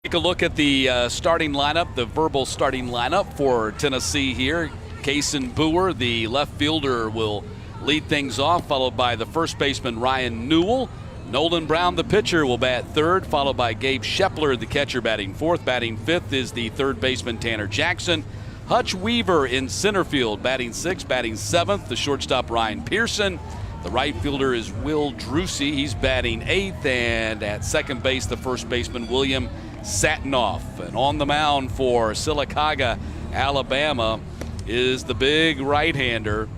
Take a look at the starting lineup, the verbal starting lineup for Tennessee here. Kason Boer, the left fielder, will lead things off, followed by the first baseman Ryan Newell. Nolan Brown, the pitcher, will bat third, followed by Gabe Shepler, the catcher, batting fourth. Batting fifth is the third baseman Tanner Jackson. Hutch Weaver in center field, batting sixth. Batting seventh, the shortstop Ryan Pearson. The right fielder is Will Drucey. He's batting eighth. And at second base, the first baseman William Satinoff. And on the mound for Sylacauga, Alabama, is the big right-hander,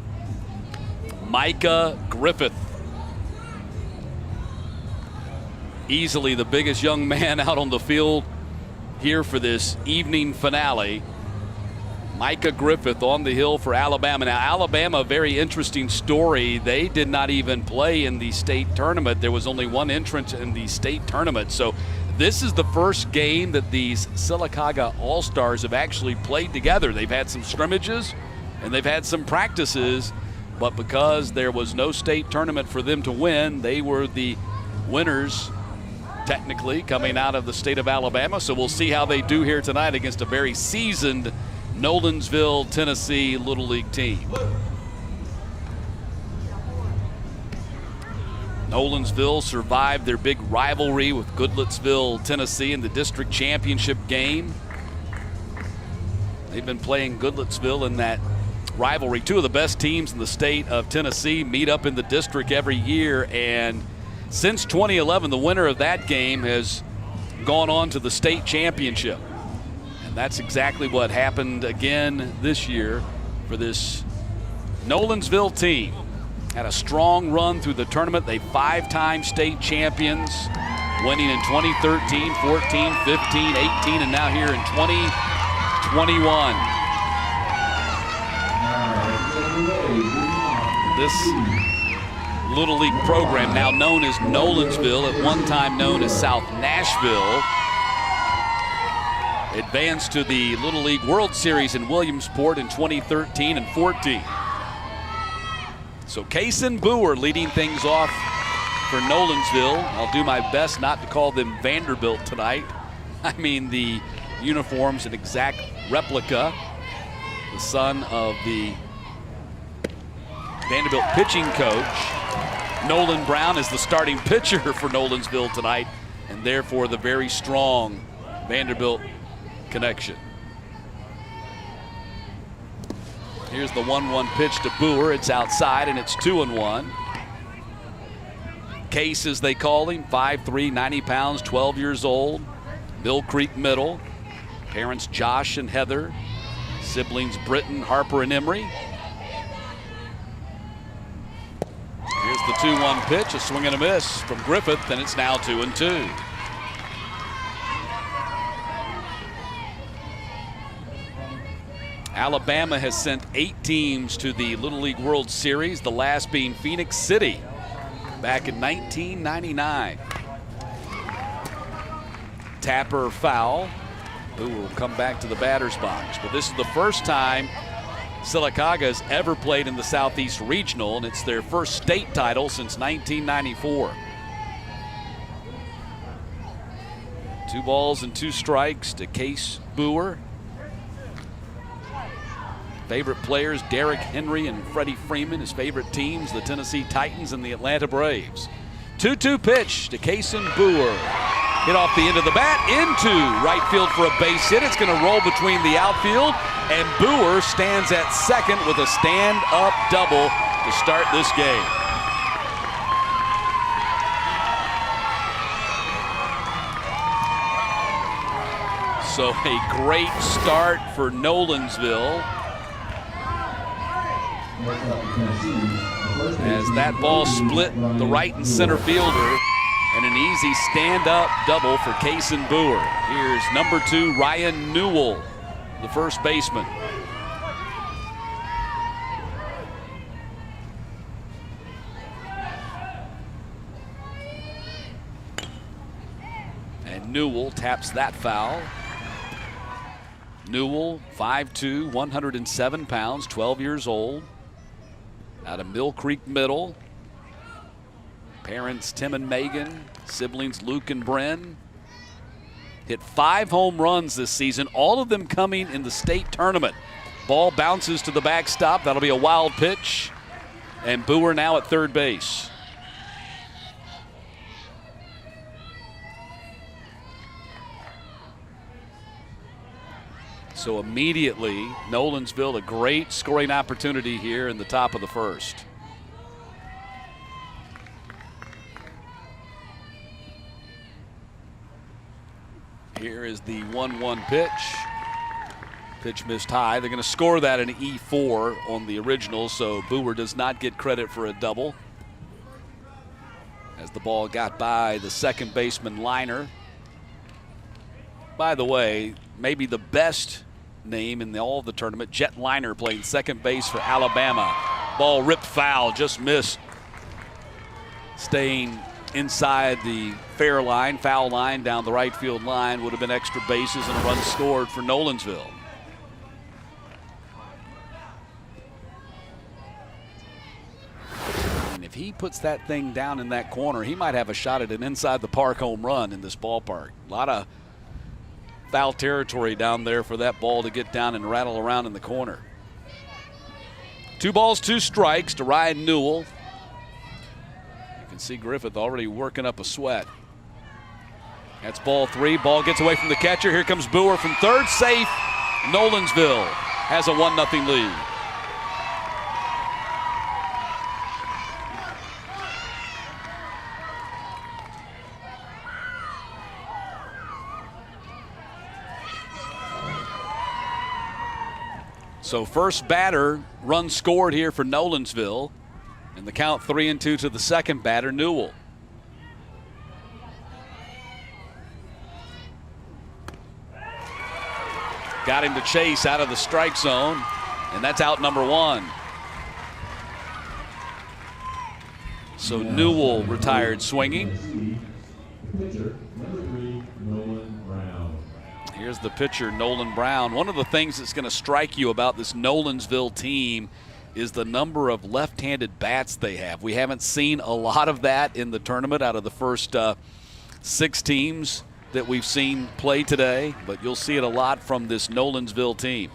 Micah Griffith. Easily the biggest young man out on the field here for this evening finale. Micah Griffith on the hill for Alabama. Now, Alabama, a very interesting story. They did not even play in the state tournament. There was only one entrant in the state tournament. So this is the first game that these Sylacauga All-Stars have actually played together. They've had some scrimmages and they've had some practices, but because there was no state tournament for them to win, they were the winners technically coming out of the state of Alabama. So we'll see how they do here tonight against a very seasoned Nolensville, Tennessee Little League team. Nolensville survived their big rivalry with Goodlettsville, Tennessee in the district championship game. They've been playing Goodlettsville in that rivalry. Two of the best teams in the state of Tennessee meet up in the district every year, and since 2011, the winner of that game has gone on to the state championship. And that's exactly what happened again this year for this Nolensville team. Had a strong run through the tournament. They five-time state champions, winning in 2013, 14, 15, 18, and now here in 2021. This Little League program, now known as Nolensville, at one time known as South Nashville, advanced to the Little League World Series in Williamsport in 2013 and 14. So Kason Boer leading things off for Nolensville. I'll do my best not to call them Vanderbilt tonight. I mean, the uniform's an exact replica. The son of the Vanderbilt pitching coach. Nolan Brown is the starting pitcher for Nolensville tonight, and therefore the very strong Vanderbilt connection. Here's the 1-1 pitch to Boer. It's outside, and it's 2-1. Case, as they call him, 5'3", 90 pounds, 12 years old. Mill Creek Middle. Parents Josh and Heather. Siblings Britton, Harper, and Emery. Here's the 2-1 pitch, a swing and a miss from Griffith, and it's now 2-2. Alabama has sent 8 teams to the Little League World Series, the last being Phoenix City back in 1999. Tapper foul, who will come back to the batter's box. But this is the first time Sylacauga has ever played in the Southeast Regional, and it's their first state title since 1994. 2 balls and 2 strikes to Case Boer. Favorite players, Derrick Henry and Freddie Freeman. His favorite teams, the Tennessee Titans and the Atlanta Braves. 2-2 pitch to Kason Boer. Hit off the end of the bat into right field for a base hit. It's going to roll between the outfield, and Boer stands at second with a stand-up double to start this game. So a great start for Nolensville, as that ball split the right and center fielder, and an easy stand-up double for Kason Boer. Here's number 2, Ryan Newell, the first baseman. And Newell taps that foul. Newell, 5'2", 107 pounds, 12 years old. Out of Mill Creek Middle. Parents Tim and Megan, siblings Luke and Bren. Hit 5 home runs this season, all of them coming in the state tournament. Ball bounces to the backstop. That'll be a wild pitch. And Boer now at third base. So immediately, Nolensville, a great scoring opportunity here in the top of the first. Here is the 1-1 pitch. Pitch missed high. They're going to score that in E4 on the original, so Boer does not get credit for a double. As the ball got by the second baseman Liner. By the way, maybe the best name in all of the tournament, Jet Liner, playing second base for Alabama. Ball ripped foul, just missed. Staying inside the fair line, foul line down the right field line. Would have been extra bases and a run scored for Nolensville. And if he puts that thing down in that corner, he might have a shot at an inside the park home run in this ballpark. A lot of foul territory down there for that ball to get down and rattle around in the corner. 2 balls, 2 strikes to Ryan Newell. You can see Griffith already working up a sweat. That's ball 3. Ball gets away from the catcher. Here comes Boer from third. Safe. Nolensville has a 1-0 lead. So first batter, run scored here for Nolensville. And the count 3-2 to the second batter, Newell. Got him to chase out of the strike zone, and that's out number 1. So Newell retired swinging. Here's the pitcher, Nolan Brown. One of the things that's going to strike you about this Nolensville team is the number of left-handed bats they have. We haven't seen a lot of that in the tournament out of the first 6 teams that we've seen play today, but you'll see it a lot from this Nolensville team.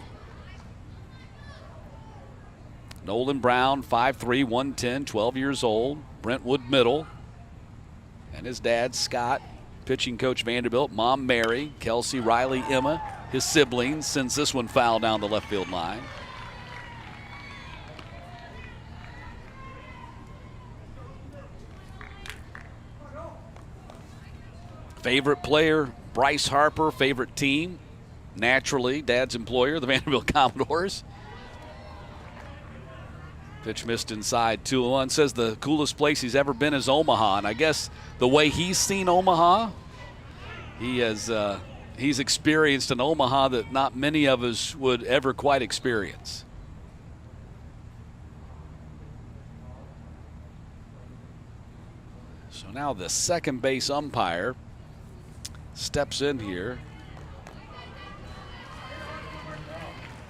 Nolan Brown, 5'3", 110, 12 years old, Brentwood Middle. And his dad, Scott, pitching coach Vanderbilt, mom Mary, Kelsey, Riley, Emma, his siblings, sends this one foul down the left field line. Favorite player, Bryce Harper. Favorite team, naturally, dad's employer, the Vanderbilt Commodores. Pitch missed inside, 2-1. Says the coolest place he's ever been is Omaha. And I guess the way he's seen Omaha, he's experienced an Omaha that not many of us would ever quite experience. So now the second base umpire steps in here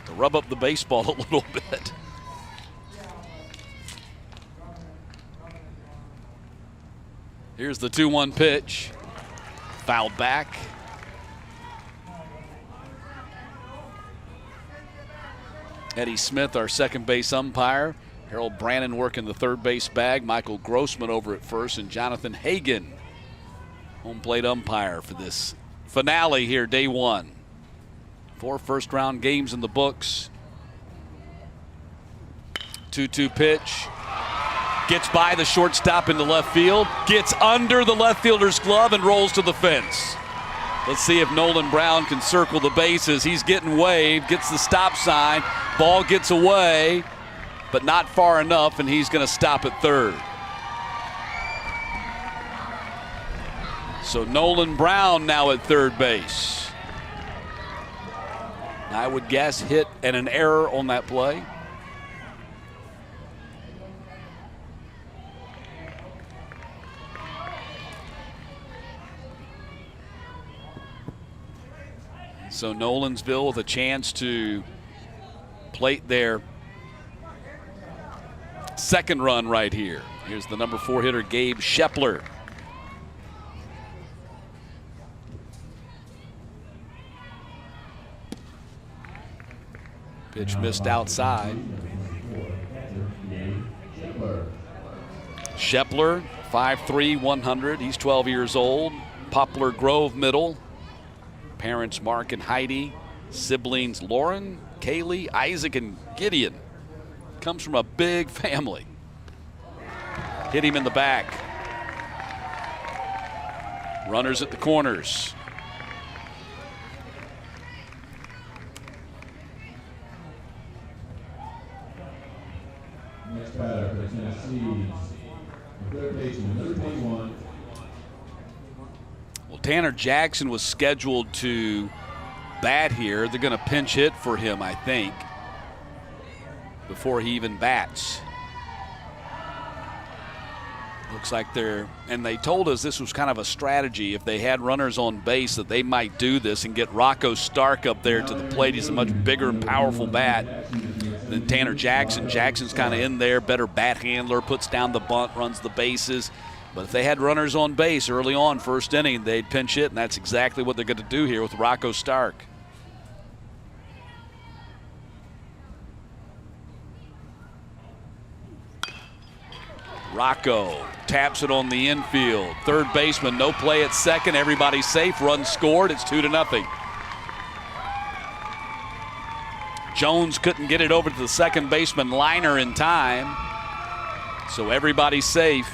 to rub up the baseball a little bit. Here's the 2-1 pitch. Fouled back. Eddie Smith, our second base umpire. Harold Brannon working the third base bag. Michael Grossman over at first, and Jonathan Hagan, home plate umpire for this finale here, day 1. 4 first-round games in the books. 2-2 pitch. Gets by the shortstop into left field, gets under the left fielder's glove and rolls to the fence. Let's see if Nolan Brown can circle the bases. He's getting waved, gets the stop sign. Ball gets away, but not far enough, and he's going to stop at third. So Nolan Brown now at third base. I would guess hit and an error on that play. So Nolensville with a chance to plate their second run right here. Here's the number 4 hitter, Gabe Shepler. Pitch missed outside. Shepler, 5'3", 100. He's 12 years old. Poplar Grove middle. Parents Mark and Heidi. Siblings Lauren, Kaylee, Isaac, and Gideon. Comes from a big family. Hit him in the back. Runners at the corners. Next batter for Tennessee, third baseman, number 21. Well, Tanner Jackson was scheduled to bat here. They're going to pinch hit for him, I think, before he even bats. Looks like and they told us this was kind of a strategy. If they had runners on base, that they might do this and get Rocco Stark up there to the plate. He's a much bigger and powerful bat than Tanner Jackson. Jackson's kind of in there, better bat handler, puts down the bunt, runs the bases. But if they had runners on base early on, first inning, they'd pinch hit, and that's exactly what they're going to do here with Rocco Stark. Rocco taps it on the infield. Third baseman, no play at second. Everybody's safe. Run scored. It's 2-0. Jones couldn't get it over to the second baseman liner in time. So everybody's safe.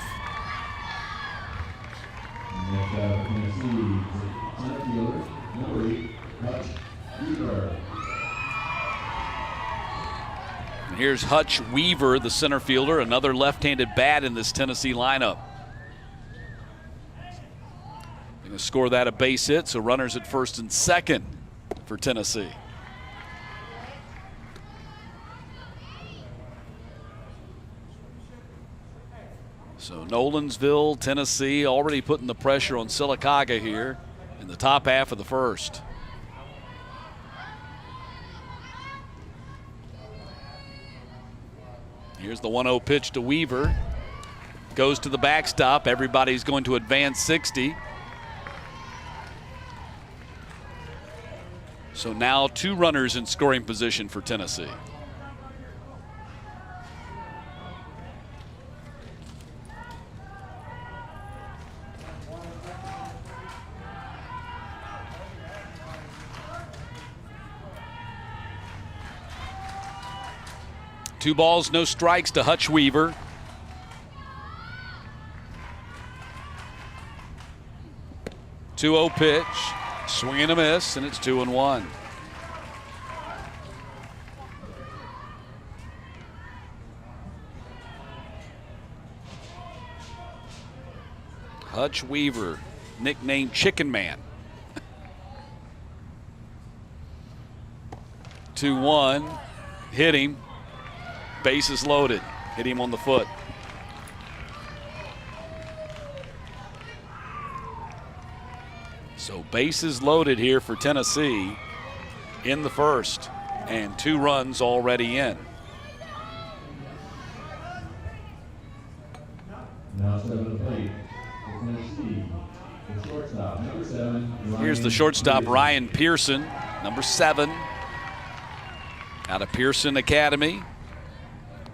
And here's Hutch Weaver, the center fielder, another left-handed bat in this Tennessee lineup. Going to score that a base hit, so runners at first and second for Tennessee. So Nolensville, Tennessee, already putting the pressure on Sylacauga here in the top half of the first. Here's the 1-0 pitch to Weaver. Goes to the backstop. Everybody's going to advance 60. So now 2 runners in scoring position for Tennessee. Two balls, no strikes to Hutch Weaver. Two-0 pitch, swing and a miss, and it's 2-1. Hutch Weaver, nicknamed Chicken Man. 2-1, hit him. Bases loaded. Hit him on the foot. So bases loaded here for Tennessee in the first, and 2 runs already in. Now 7 to plate for Tennessee. The shortstop, number 7. Here's the shortstop, Ryan Pearson, number 7, out of Pearson Academy.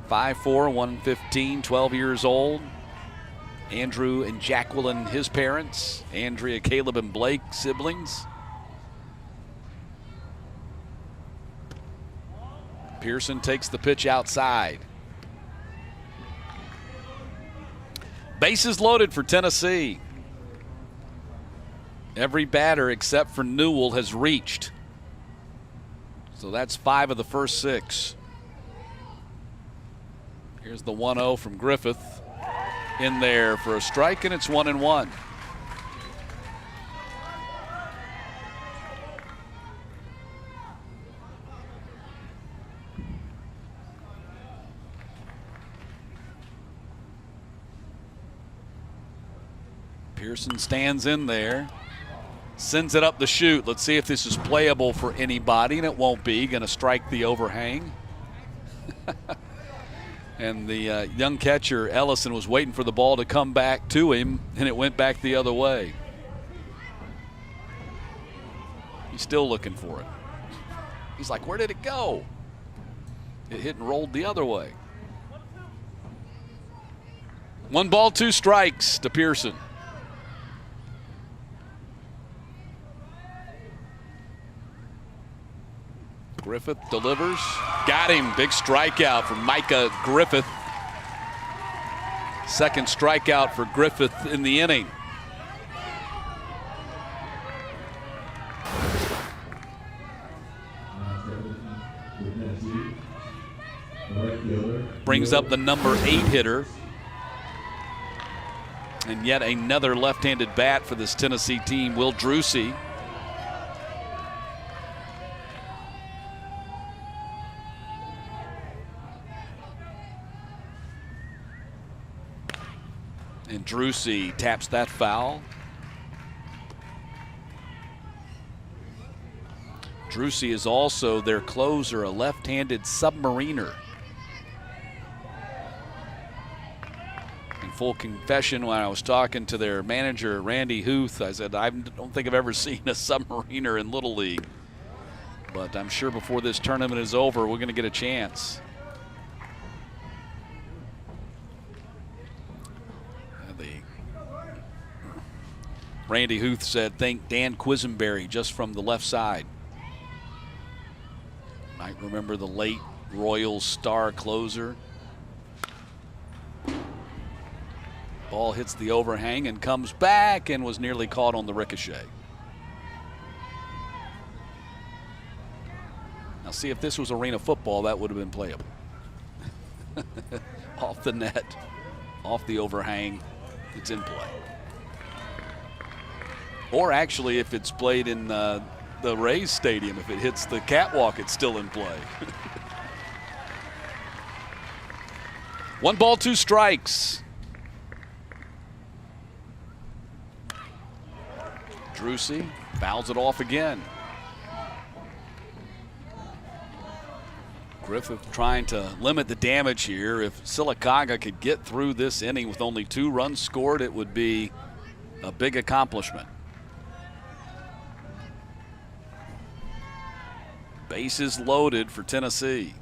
5'4", 115, 12 years old. Andrew and Jacqueline, his parents. Andrea, Caleb, and Blake, siblings. Pearson takes the pitch outside. Bases loaded for Tennessee. Every batter except for Newell has reached. So that's 5 of the first 6. Here's the 1-0 from Griffith. In there for a strike, and it's 1-1. Pearson stands in there, sends it up the chute. Let's see if this is playable for anybody, and it won't be. Going to strike the overhang. And the young catcher, Ellison, was waiting for the ball to come back to him, and it went back the other way. He's still looking for it. He's like, where did it go? It hit and rolled the other way. 1 ball, 2 strikes to Pearson. Griffith delivers. Got him. Big strikeout from Micah Griffith. Second strikeout for Griffith in the inning. Brings up the number 8 hitter. And yet another left-handed bat for this Tennessee team, Will Drucey. And Drucey taps that foul. Drucey is also their closer, a left-handed submariner. In full confession, when I was talking to their manager, Randy Huth, I said, I don't think I've ever seen a submariner in Little League. But I'm sure before this tournament is over, we're going to get a chance. Randy Huth said, think Dan Quisenberry just from the left side. Might remember the late Royals star closer. Ball hits the overhang and comes back and was nearly caught on the ricochet. Now see, if this was arena football, that would have been playable. Off the net, off the overhang, it's in play. Or actually, if it's played in the Rays Stadium, if it hits the catwalk, it's still in play. 1 ball, 2 strikes. Drucey fouls it off again. Griffith trying to limit the damage here. If Sylacauga could get through this inning with only 2 runs scored, it would be a big accomplishment. Bases loaded for Tennessee.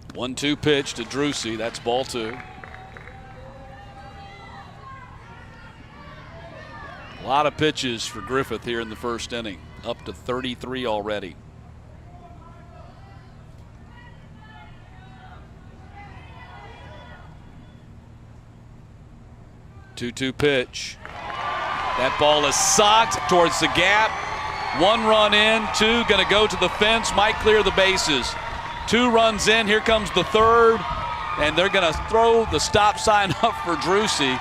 1-2 pitch to Drucey. That's ball 2. A lot of pitches for Griffith here in the first inning. Up to 33 already. 2-2 pitch. That ball is socked towards the gap. 1 run in, 2 going to go to the fence, might clear the bases. 2 runs in, here comes the 3rd, and they're going to throw the stop sign up for Drucey.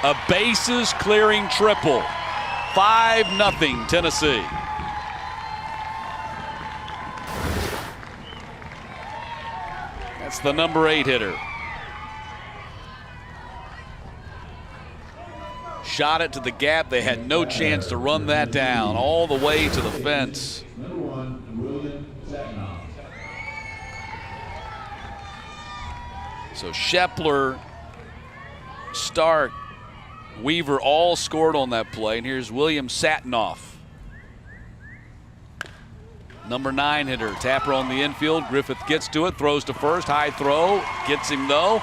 A bases clearing triple. 5-0 Tennessee. That's the number 8 hitter. Shot it to the gap. They had no chance to run that down all the way to the fence. So Shepler, Stark, Weaver all scored on that play. And here's William Satinoff. Number 9 hitter. Tapper on the infield. Griffith gets to it, throws to first. High throw. Gets him though.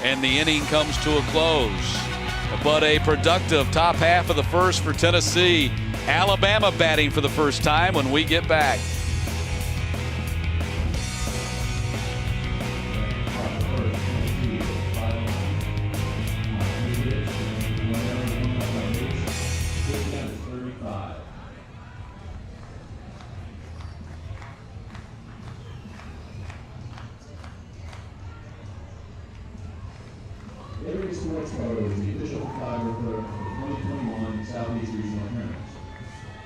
And the inning comes to a close. But a productive top half of the first for Tennessee. Alabama batting for the first time when we get back. Sports Photo is the official photographer of the 2021 Southeast Regional Tournaments.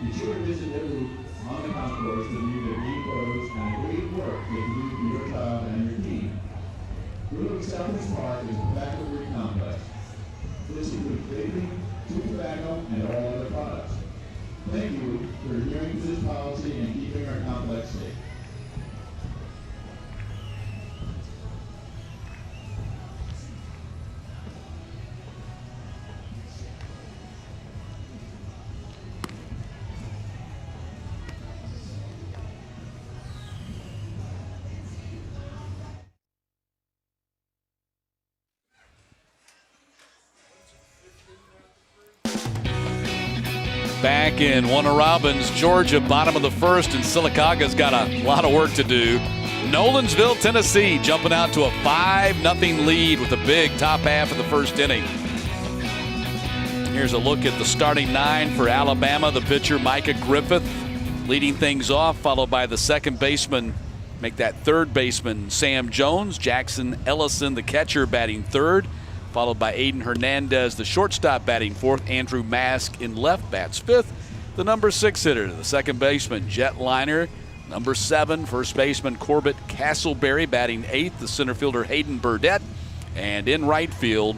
Be sure to visit their booth on the concourse to view their great photos and the great work they do for your child and your team. Brewing Southeast Park is a faculty complex. This includes vaping, chewing tobacco, and all other products. Thank you for adhering to this policy and keeping our complex safe. back in Warner Robins, Georgia, bottom of the first, and Silicaga's got a lot of work to do. Nolensville, Tennessee, jumping out to a 5-0 lead with a big top half of the first inning. Here's a look at the starting nine for Alabama. The pitcher, Micah Griffith, leading things off, followed by the second baseman, make that third baseman, Sam Jones. Jackson Ellison, the catcher, batting third, followed by Aiden Hernandez, the shortstop, batting fourth. Andrew Mask in left, bats fifth. The number 6 hitter, the second baseman, Jet Liner. Number 7, first baseman Corbett Castleberry, batting eighth. The center fielder, Hayden Burdett. And in right field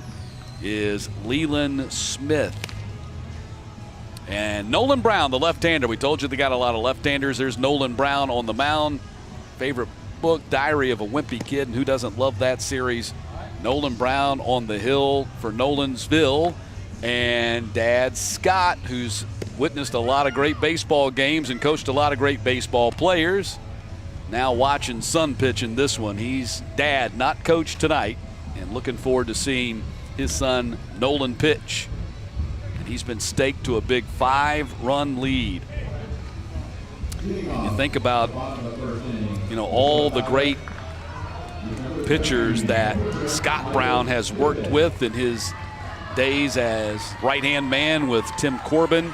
is Leland Smith. And Nolan Brown, the left-hander. We told you they got a lot of left-handers. There's Nolan Brown on the mound. Favorite book, Diary of a Wimpy Kid, and who doesn't love that series? Nolan Brown on the hill for Nolensville. And Dad Scott, who's witnessed a lot of great baseball games and coached a lot of great baseball players, now watching son pitch in this one. He's Dad, not coach tonight, and looking forward to seeing his son Nolan pitch. And he's been staked to a big 5-run lead. And you think about, all the great pitchers that Scott Brown has worked with in his days as right-hand man with Tim Corbin.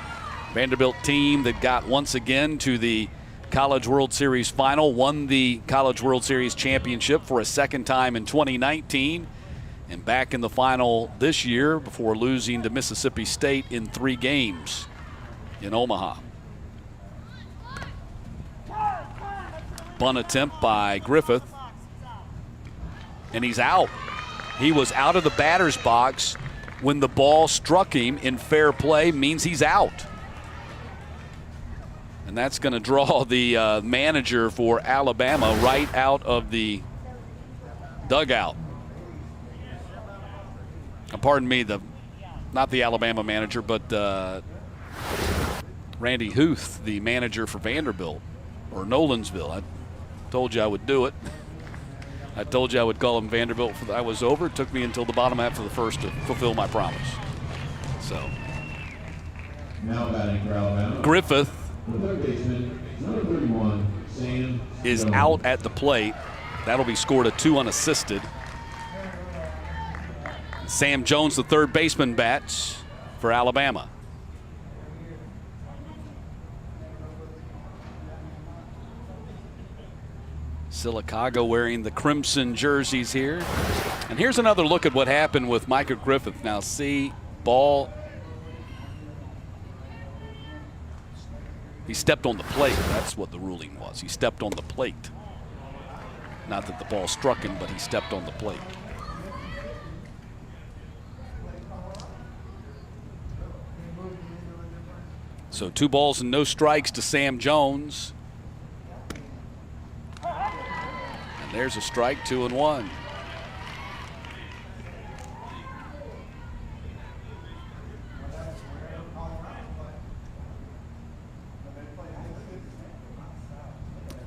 Vanderbilt team that got once again to the College World Series final, won the College World Series championship for a second time in 2019, and back in the final this year before losing to Mississippi State in 3 games in Omaha. Bunt attempt by Griffith, and he's out. He was out of the batter's box when the ball struck him in fair play, means he's out. And that's going to draw the manager for Alabama right out of the dugout. Pardon me, not the Alabama manager, but Randy Huth, the manager for Vanderbilt, or Nolensville. I told you I would do it. I told you I would call him Vanderbilt. I was over. It took me until the bottom half of the first to fulfill my promise. So, now batting for Alabama, Griffith, the third baseman, number 31, Sam is Jones. out at the plate. That'll be scored a 2 unassisted. Sam Jones, the third baseman, bats for Alabama. Silicaga wearing the crimson jerseys here. And here's another look at what happened with Micah Griffith. Now see, ball. He stepped on the plate. That's what the ruling was. He stepped on the plate. Not that the ball struck him, but he stepped on the plate. So 2 balls and no strikes to Sam Jones. And there's a strike, 2-1.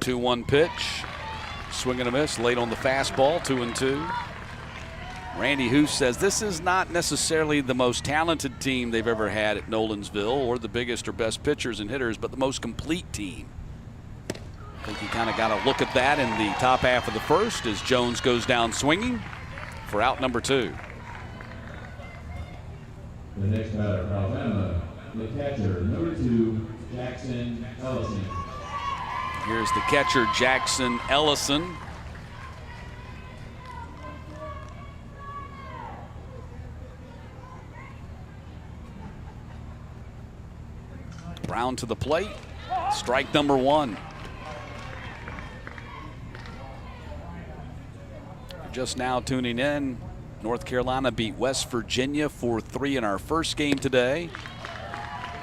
Two-one pitch, swing and a miss, late on the fastball, 2-2. Randy Huth says this is not necessarily the most talented team they've ever had at Nolensville or the biggest or best pitchers and hitters, but the most complete team. I think you kind of got to look at that in the top half of the first as Jones goes down swinging for out number 2. The next batter for Alabama, the catcher, number 2, Jackson Ellison. Here's the catcher, Jackson Ellison. Brown to the plate. Strike number 1. Just now tuning in, North Carolina beat West Virginia 4-3 in our first game today.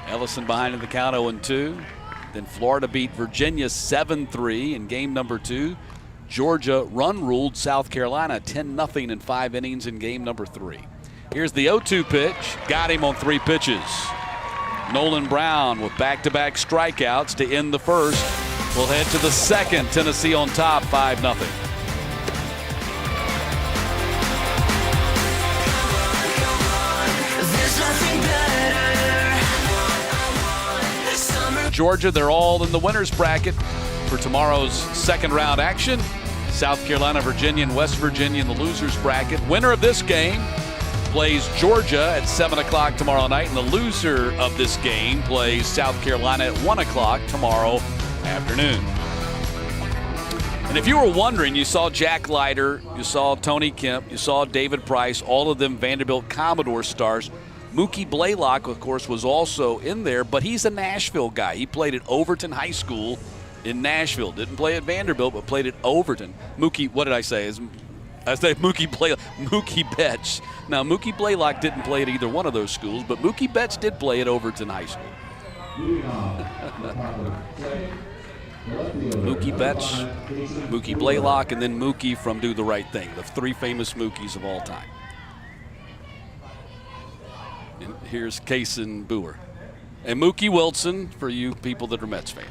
Ellison behind in the count, 0-2. Then Florida beat Virginia 7-3 in game number 2. Georgia run-ruled South Carolina 10-0 in 5 innings in game number 3. Here's the 0-2 pitch. Got him on 3 pitches. Nolan Brown with back-to-back strikeouts to end the first. We'll head to the second. Tennessee on top, 5-0. Georgia, they're all in the winner's bracket for tomorrow's second round action. South Carolina, Virginia, and West Virginia in the loser's bracket. Winner of this game plays Georgia at 7 o'clock tomorrow night, and the loser of this game plays South Carolina at 1 o'clock tomorrow afternoon. And if you were wondering, you saw Jack Leiter, you saw Tony Kemp, you saw David Price, all of them Vanderbilt Commodore stars. Mookie Blaylock, of course, was also in there, but he's a Nashville guy. He played at Overton High School in Nashville. Didn't play at Vanderbilt, but played at Overton. Mookie, what did I say? I said Mookie Betts. Now, Mookie Blaylock didn't play at either one of those schools, but Mookie Betts did play at Overton High School. Mookie Betts, Mookie Blaylock, and then Mookie from Do the Right Thing, the three famous Mookies of all time. And here's Kason Boer. And Mookie Wilson for you people that are Mets fans.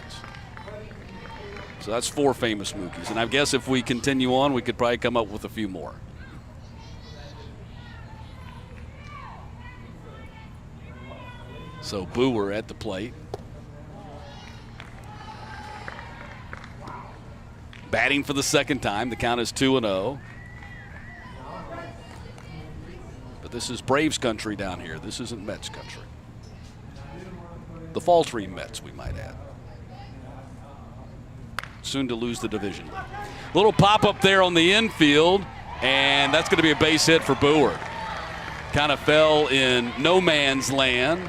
So that's four famous Mookies. And I guess if we continue on, we could probably come up with a few more. So Boer at the plate. Batting for the second time. The count is 2-0. But this is Braves country down here. This isn't Mets country. The faltering Mets, we might add. Soon to lose the division lead. Little pop-up there on the infield, and that's going to be a base hit for Boer. Kind of fell in no man's land,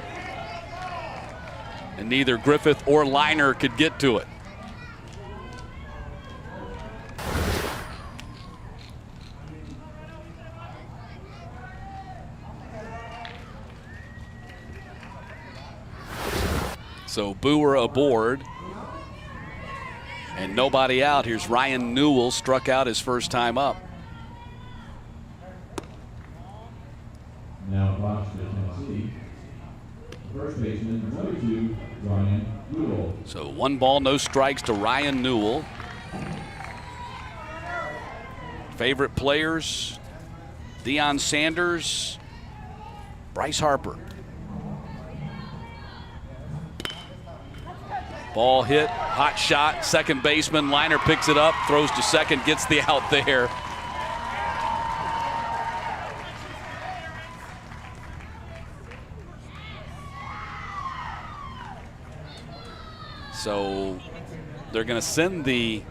and neither Griffith or Liner could get to it. So Boer aboard. And nobody out. Here's Ryan Newell, struck out his first time up. Now box for Tennessee. First baseman, number 2, Ryan Newell. So 1 ball, no strikes to Ryan Newell. Favorite players, Deion Sanders, Bryce Harper. Ball hit, hot shot, second baseman. Liner picks it up, throws to second, gets the out there. So they're going to send the...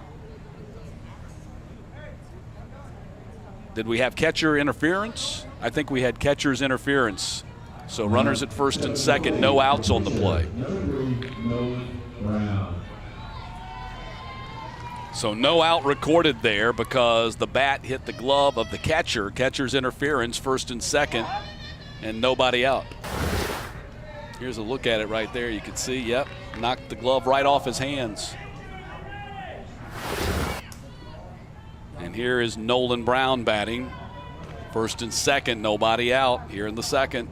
Did we have catcher interference? I think we had catcher's interference. So runners at first and second, no outs on the play. So no out recorded there because the bat hit the glove of the catcher. Catcher's interference, first and second, and nobody out. Here's a look at it right there. You can see, yep, knocked the glove right off his hands. And here is Nolan Brown batting. First and second, nobody out here in the second.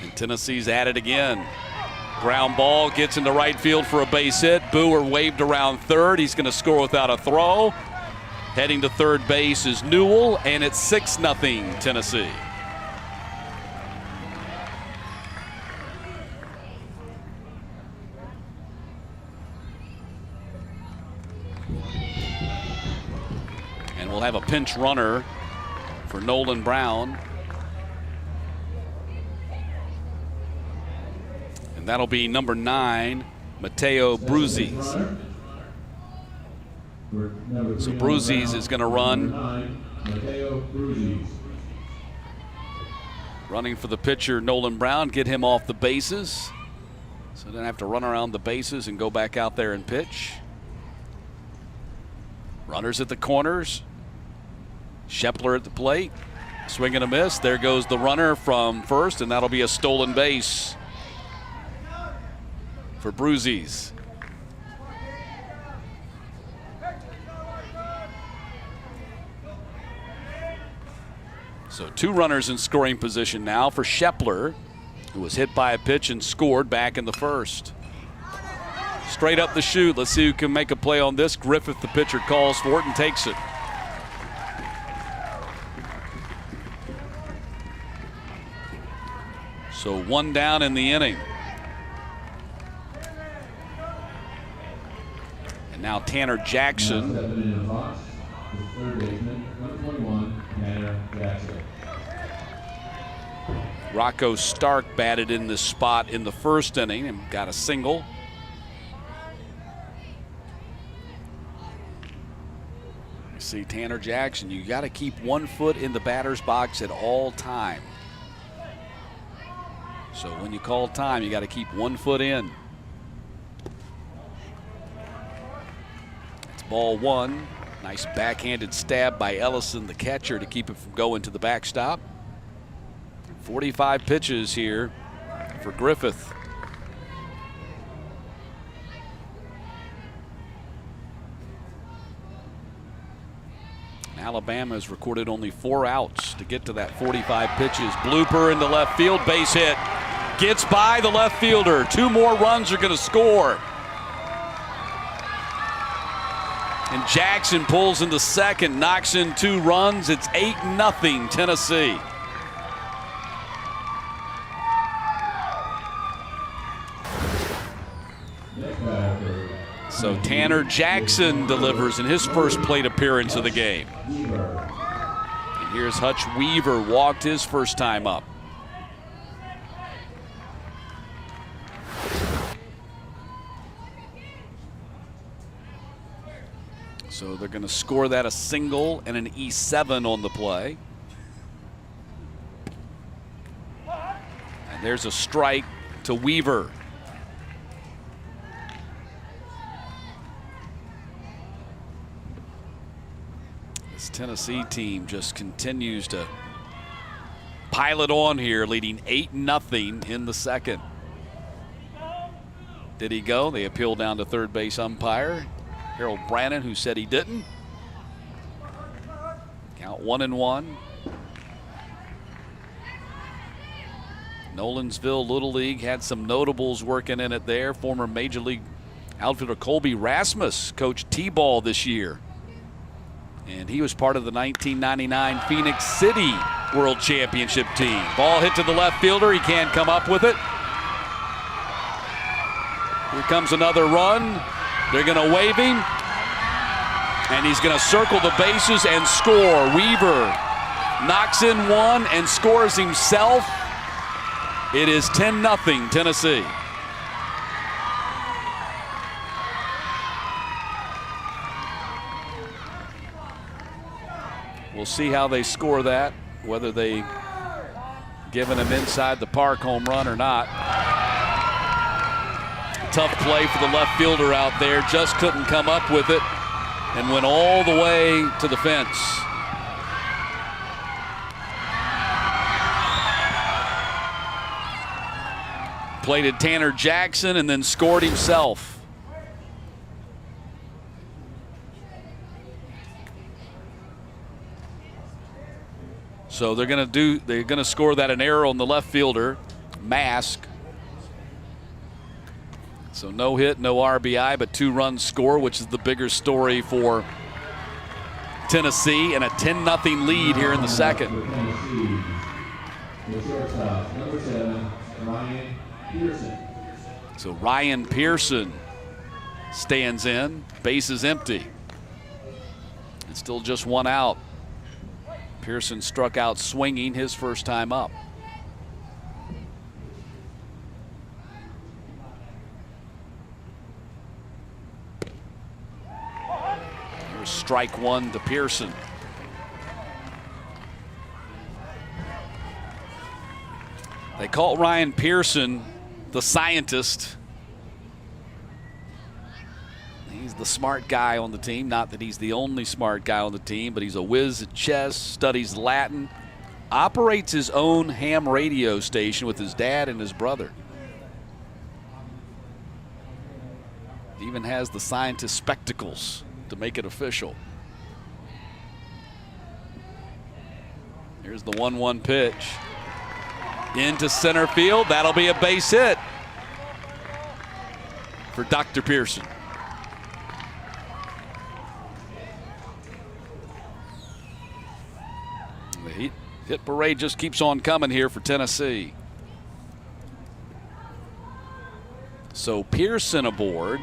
And Tennessee's at it again. Ground ball gets into right field for a base hit. Boer waved around third. He's going to score without a throw. Heading to third base is Newell, and it's 6-0 Tennessee. And we'll have a pinch runner for Nolan Brown. And that'll be number 9, Mateo Bruzis. So Bruzis is going to run. Running for the pitcher, Nolan Brown, get him off the bases. So they don't have to run around the bases and go back out there and pitch. Runners at the corners. Shepler at the plate. Swing and a miss. There goes the runner from first, and that'll be a stolen base for Bruzis. So 2 runners in scoring position now for Shepler, who was hit by a pitch and scored back in the first. Straight up the chute. Let's see who can make a play on this. Griffith, the pitcher, calls for it and takes it. So 1 down in the inning. And now Tanner Jackson. Now stepping in the box is third baseman, number 21, Tanner Jackson. Rocco Stark batted in this spot in the first inning and got a single. You see Tanner Jackson, you got to keep 1 foot in the batter's box at all time. So when you call time, you got to keep 1 foot in. It's ball 1. Nice backhanded stab by Ellison, the catcher, to keep it from going to the backstop. 45 pitches here for Griffith. Alabama has recorded only 4 outs to get to that 45 pitches. Blooper in the left field, base hit. Gets by the left fielder. 2 more runs are going to score. And Jackson pulls in the second, knocks in 2 runs. It's 8-0 Tennessee. So Tanner Jackson delivers in his first plate appearance of the game. And here's Hutch Weaver, walked his first time up. So they're going to score that a single and an E7 on the play. And there's a strike to Weaver. This Tennessee team just continues to pile it on here, leading 8-0 in the second. Did he go? They appeal down to third base umpire Harold Brannon, who said he didn't. Count 1-1. Nolensville Little League had some notables working in it there. Former Major League outfielder Colby Rasmus coached T-ball this year. And he was part of the 1999 Phoenix City World Championship team. Ball hit to the left fielder. He can't come up with it. Here comes another run. They're going to wave him. And he's going to circle the bases and score. Weaver knocks in 1 and scores himself. It is 10-0 Tennessee. We'll see how they score that, whether they giving him inside the park home run or not. Tough play for the left fielder out there, just couldn't come up with it and went all the way to the fence. Plated Tanner Jackson and then scored himself. So they're going to score that an error on the left fielder, Mask. So no hit, no RBI, but 2 runs score, which is the bigger story for Tennessee, and a 10-0 lead here in the second. So Ryan Pearson stands in, base is empty. It's still just 1 out. Pearson struck out swinging his first time up. Here's strike 1 to Pearson. They call Ryan Pearson the scientist. He's the smart guy on the team. Not that he's the only smart guy on the team, but he's a whiz at chess, studies Latin, operates his own ham radio station with his dad and his brother. He even has the scientist spectacles to make it official. Here's the 1-1 pitch. Into center field. That'll be a base hit for Dr. Pearson. The hit parade just keeps on coming here for Tennessee. So Pearson aboard,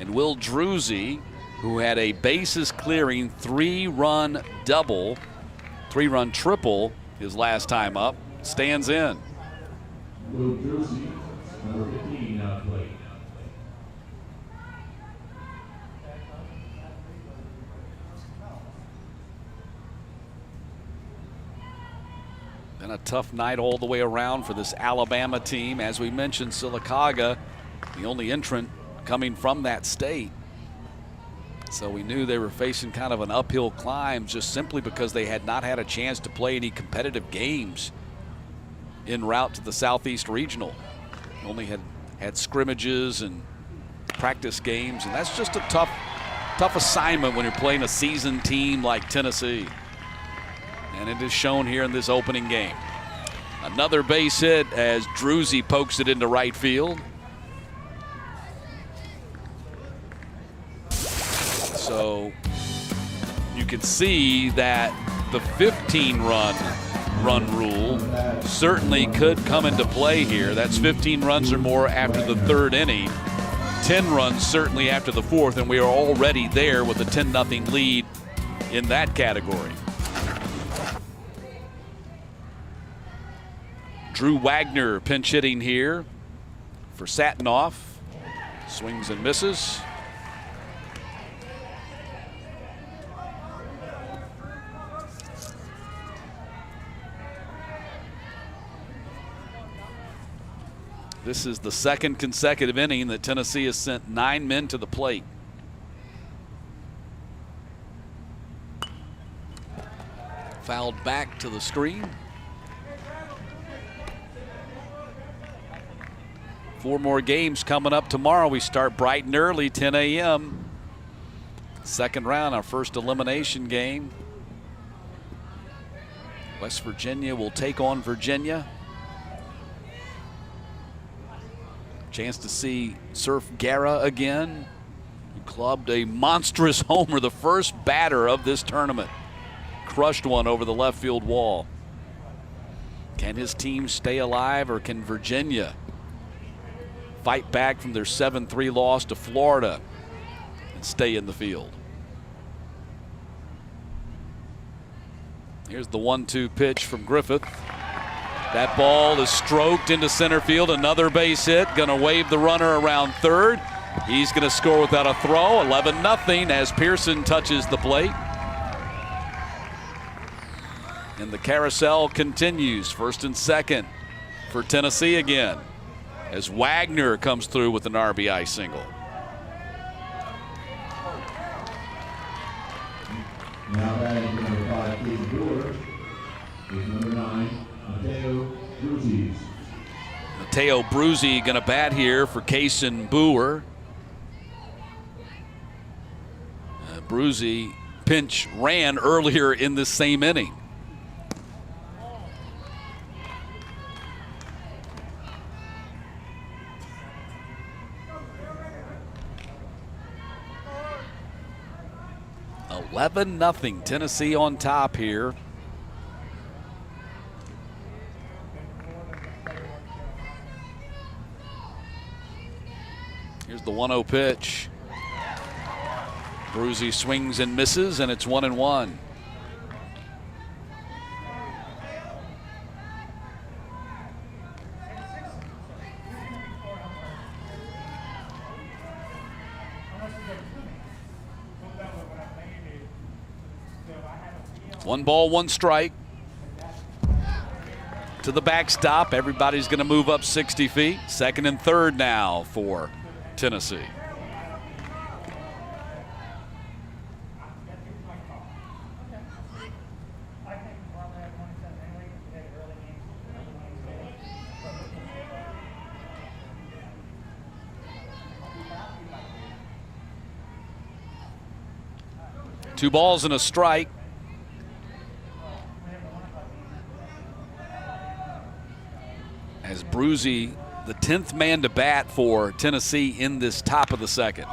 And Will Druzy, who had a bases clearing 3-run double, 3-run triple his last time up, stands in. Will Druzy, number 15, now plate. Been a tough night all the way around for this Alabama team. As we mentioned, Sylacauga, the only entrant coming from that state. So we knew they were facing kind of an uphill climb just simply because they had not had a chance to play any competitive games en route to the Southeast Regional. Only had scrimmages and practice games, and that's just a tough assignment when you're playing a seasoned team like Tennessee. And it is shown here in this opening game. Another base hit as Druzy pokes it into right field. So you can see that the 15-run rule certainly could come into play here. That's 15 runs or more after the 3rd inning. 10 runs certainly after the 4th, and we are already there with a 10-0 lead in that category. Drew Wagner pinch hitting here for Satinoff. Swings and misses. This is the 2nd consecutive inning that Tennessee has sent 9 men to the plate. Fouled back to the screen. 4 more games coming up tomorrow. We start bright and early, 10 a.m. Second round, our first elimination game. West Virginia will take on Virginia. Chance to see Surf Guerra again, who clubbed a monstrous homer, the first batter of this tournament. Crushed one over the left field wall. Can his team stay alive, or can Virginia fight back from their 7-3 loss to Florida and stay in the field? Here's the 1-2 pitch from Griffith. That ball is stroked into center field. Another base hit. Going to wave the runner around third. He's going to score without a throw. 11-0 as Pearson touches the plate. And the carousel continues. First and second for Tennessee again, as Wagner comes through with an RBI single. Now batting number 5, Casey Brewer, is number 9, Mateo Bruzzi. Mateo Bruzzi going to bat here for Kason Brewer. Bruzzi pinch ran earlier in this same inning. $11-0 Tennessee on top here. Here's the 1-0 pitch. Bruzzi swings and misses, and it's 1-1. One ball, one strike. To the backstop. Everybody's going to move up 60 feet. Second and third now for Tennessee. Two balls and a strike. As Bruzzi, the 10th man to bat for Tennessee in this top of the second.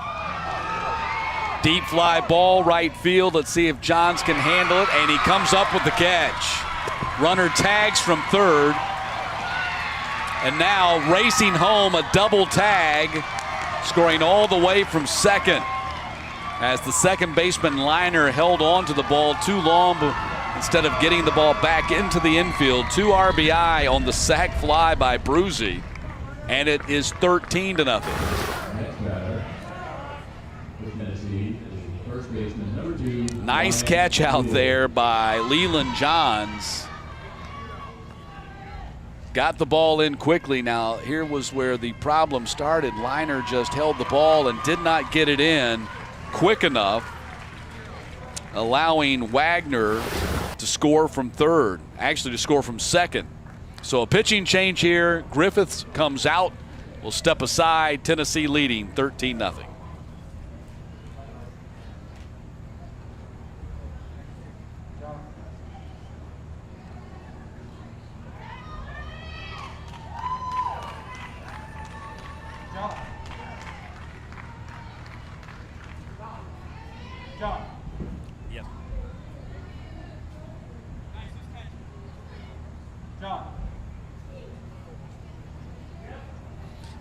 Deep fly ball right field. Let's see if Johns can handle it, and he comes up with the catch. Runner tags from third, and now racing home, a double tag scoring all the way from second as the second baseman Liner held on to the ball too long instead of getting the ball back into the infield. 2 RBI on the sac fly by Bruzy, and it is 13-0. Next batter with Tennessee is first baseman number 2. Nice catch out there by Leland Johns. Got the ball in quickly. Now, here was where the problem started. Liner just held the ball and did not get it in quick enough, allowing Wagner to score from third, actually to score from second. So a pitching change here. Griffiths comes out, will step aside. Tennessee leading 13-0.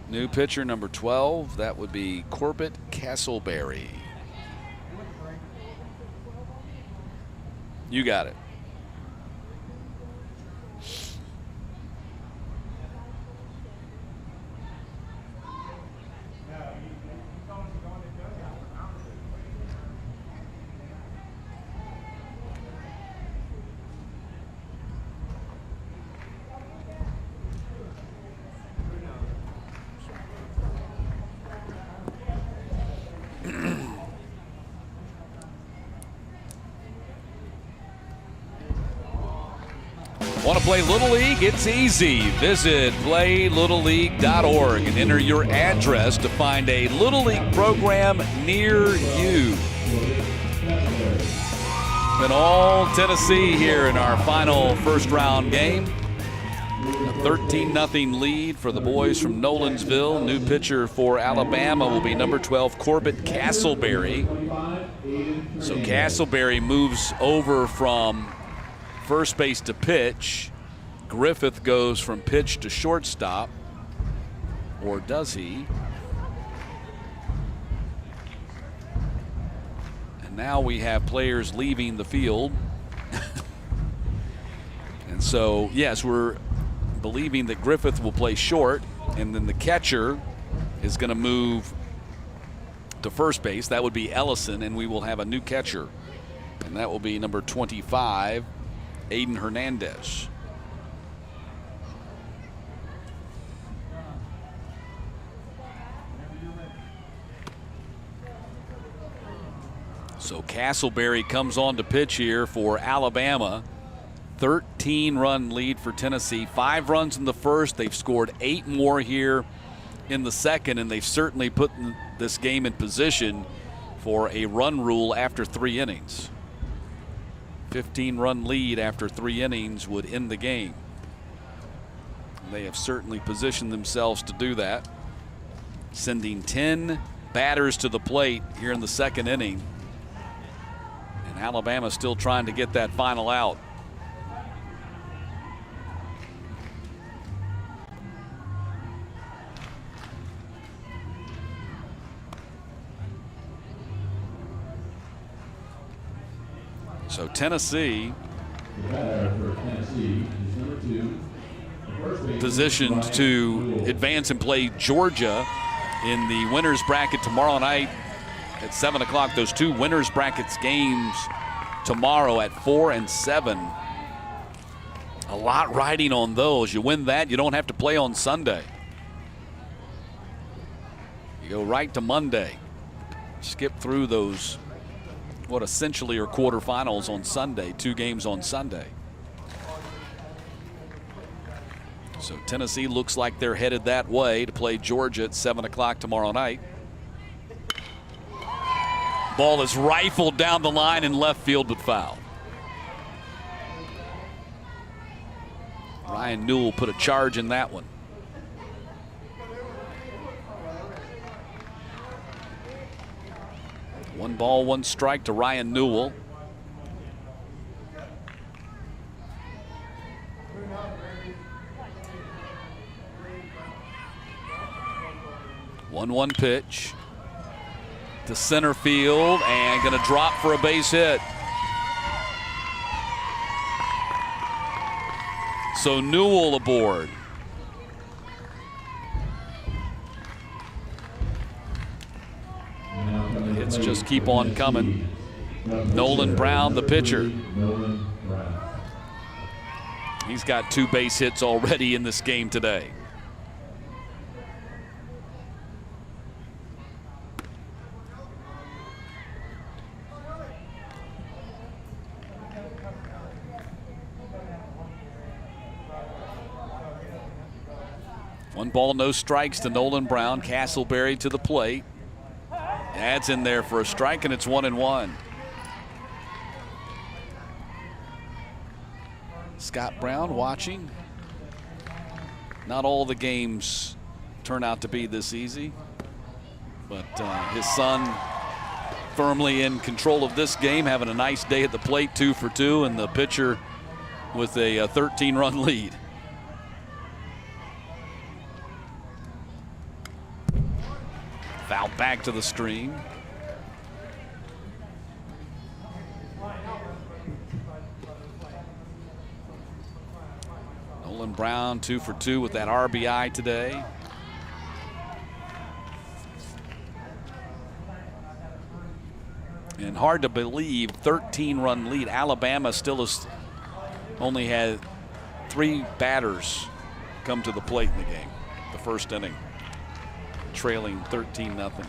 New pitcher number 12, that would be Corbett Castleberry. You got it. Want to play Little League? It's easy. Visit playlittleleague.org and enter your address to find a Little League program near you. And all Tennessee here in our final first round game. A 13-0 lead for the boys from Nolensville. New pitcher for Alabama will be number 12, Corbett Castleberry. So Castleberry moves over from first base to pitch. Griffith goes from pitch to shortstop. Or does he? And now we have players leaving the field. And so, yes, we're believing that Griffith will play short, and then the catcher is going to move to first base. That would be Ellison, and we will have a new catcher. And that will be number 25, Aiden Hernandez. So Castleberry comes on to pitch here for Alabama. 13-run lead for Tennessee. 5 runs in the first. They've scored 8 more here in the second, and they've certainly put this game in position for a run rule after 3 innings. 15-run lead after 3 innings would end the game. They have certainly positioned themselves to do that, sending 10 batters to the plate here in the second inning. And Alabama still trying to get that final out. So Tennessee positioned to advance and play Georgia in the winners bracket tomorrow night at 7 o'clock. Those 2 winners brackets games tomorrow at 4 and 7. A lot riding on those. You win that, you don't have to play on Sunday. You go right to Monday. Skip through those, what essentially are quarterfinals on Sunday, 2 games on Sunday. So Tennessee looks like they're headed that way to play Georgia at 7 o'clock tomorrow night. Ball is rifled down the line in left field, but foul. Ryan Newell put a charge in that one. One ball, 1 strike to Ryan Newell. 1-1 pitch to center field and going to drop for a base hit. So Newell aboard. The hits just keep on coming. Nolan Brown, the pitcher. He's got 2 base hits already in this game today. One ball, no strikes to Nolan Brown. Castleberry to the plate. Adds in there for a strike, and it's 1-1. Scott Brown watching. Not all the games turn out to be this easy, but his son firmly in control of this game, having a nice day at the plate, 2 for 2, and the pitcher with a 13-run lead. Foul back to the stream. Nolan Brown 2 for 2 with that RBI today. And hard to believe, 13-run lead. Alabama still has only had 3 batters come to the plate in the game, the first inning, trailing 13-0.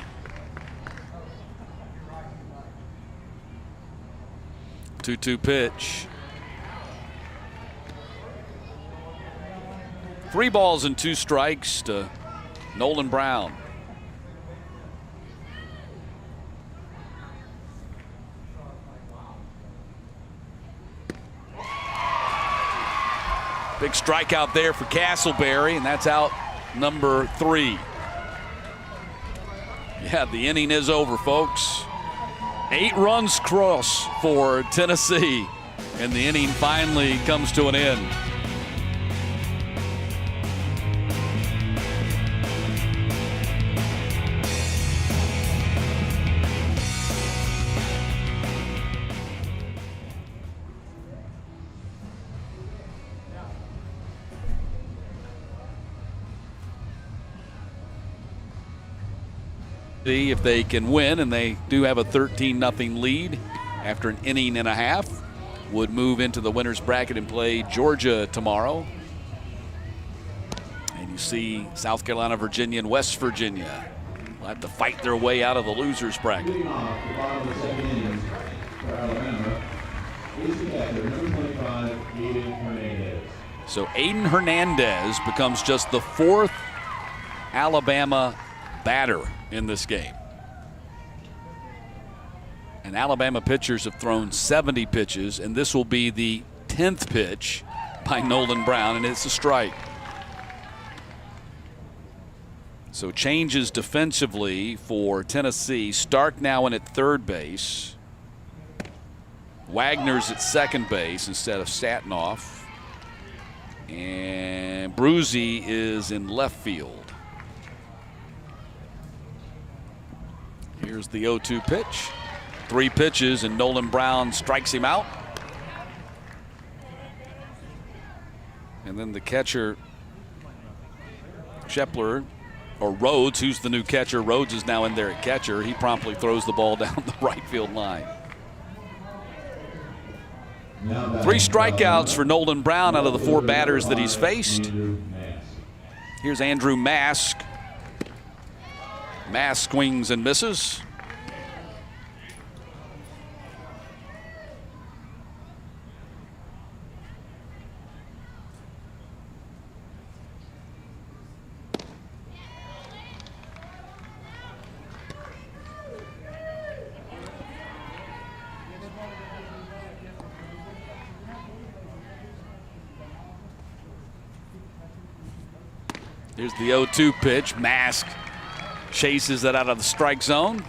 Two-two pitch. 3 balls and 2 strikes to Nolan Brown. Big strikeout there for Castleberry, and that's out number 3. Yeah, the inning is over, folks. 8 runs cross for Tennessee, and the inning finally comes to an end. See if they can win, and they do have a 13-0 lead after an inning and a half. Would move into the winner's bracket and play Georgia tomorrow. And you see South Carolina, Virginia, and West Virginia will have to fight their way out of the loser's bracket. Leading off the bottom of the 2nd innings for Alabama is the catcher, number 25, Aiden Hernandez. So Aiden Hernandez becomes just the 4th Alabama batter in this game. And Alabama pitchers have thrown 70 pitches, and this will be the 10th pitch by Nolan Brown, and it's a strike. So changes defensively for Tennessee. Stark now in at 3rd base. Wagner's at 2nd base instead of Statinoff. And Bruzy is in left field. Here's the 0-2 pitch. 3 pitches, and Nolan Brown strikes him out. And then the catcher, Shepler, or Rhodes, who's the new catcher. Rhodes is now in there at catcher. He promptly throws the ball down the right field line. 3 strikeouts for Nolan Brown out of the 4 batters that he's faced. Here's Andrew Mask. Mask swings and misses. Here's the 0-2 pitch. Mask chases that out of the strike zone.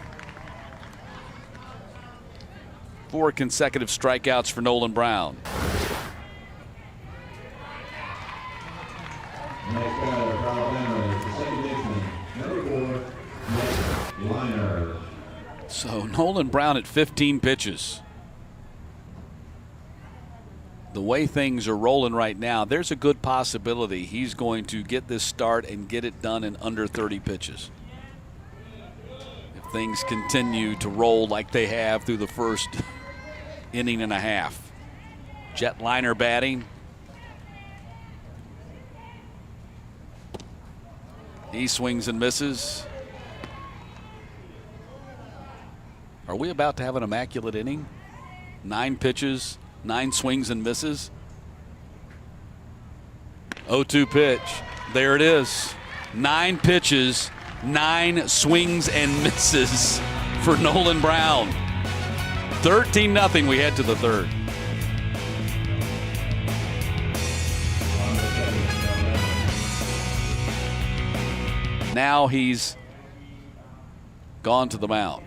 4 consecutive strikeouts for Nolan Brown. Next batter for Alabama is the 2nd baseman, number 4, So Nolan Brown at 15 pitches. The way things are rolling right now, there's a good possibility he's going to get this start and get it done in under 30 pitches. If things continue to roll like they have through the first inning and a half. Jetliner batting. He swings and misses. Are we about to have an immaculate inning? 9 pitches, 9 swings and misses. 0-2 pitch. There it is. 9 pitches, 9 swings and misses for Nolan Brown. 13-0. We head to the third. Now he's gone to the mound.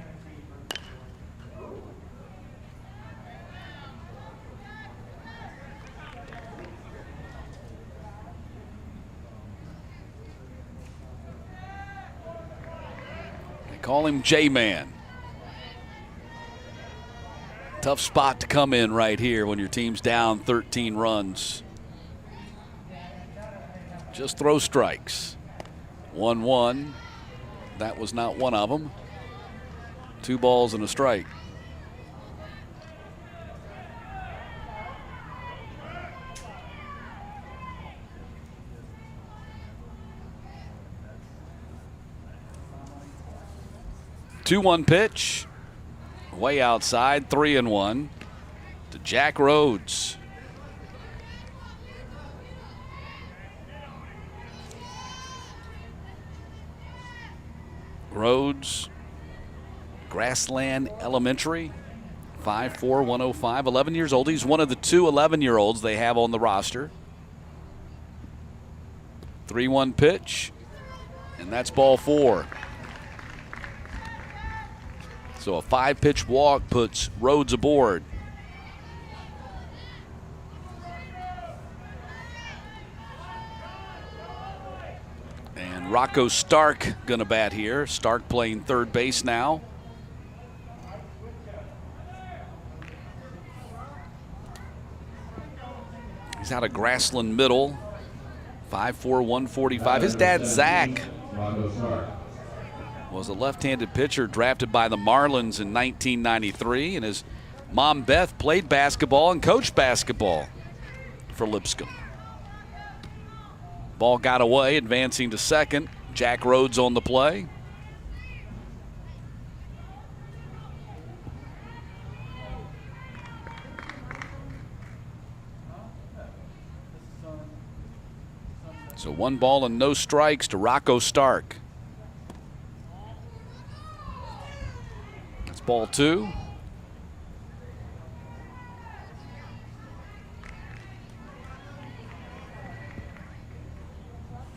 Call him J-Man. Tough spot to come in right here when your team's down 13 runs. Just throw strikes. 1-1. That was not one of them. 2 balls and a strike. Two-one pitch, way outside, 3-1 to Jack Rhodes. Rhodes, Grassland Elementary, 5'4", 105, 11 years old. He's one of the 2 11-year-olds they have on the roster. 3-1 pitch, and that's ball 4. So a 5-pitch walk puts Rhodes aboard. And Rocco Stark gonna bat here. Stark playing third base now. He's out of Grassland Middle. 5'4", 145. His dad, Zach, was a left-handed pitcher drafted by the Marlins in 1993, and his mom, Beth, played basketball and coached basketball for Lipscomb. Ball got away, advancing to second. Jack Rhodes on the play. So 1 ball and no strikes to Rocco Stark. Ball 2. I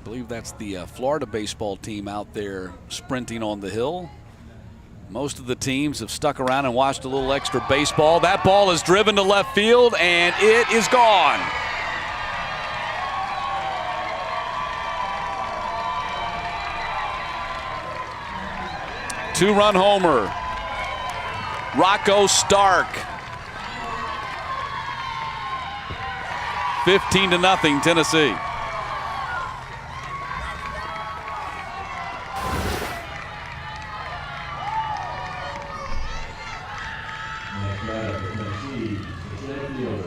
believe that's the Florida baseball team out there sprinting on the hill. Most of the teams have stuck around and watched a little extra baseball. That ball is driven to left field, and it is gone. Two-run homer. Rocco Stark. 15-0 Tennessee.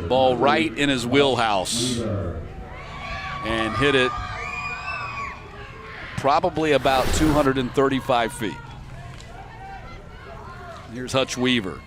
Ball right in his wheelhouse. And hit it probably about 235 feet. Here's Hutch Weaver.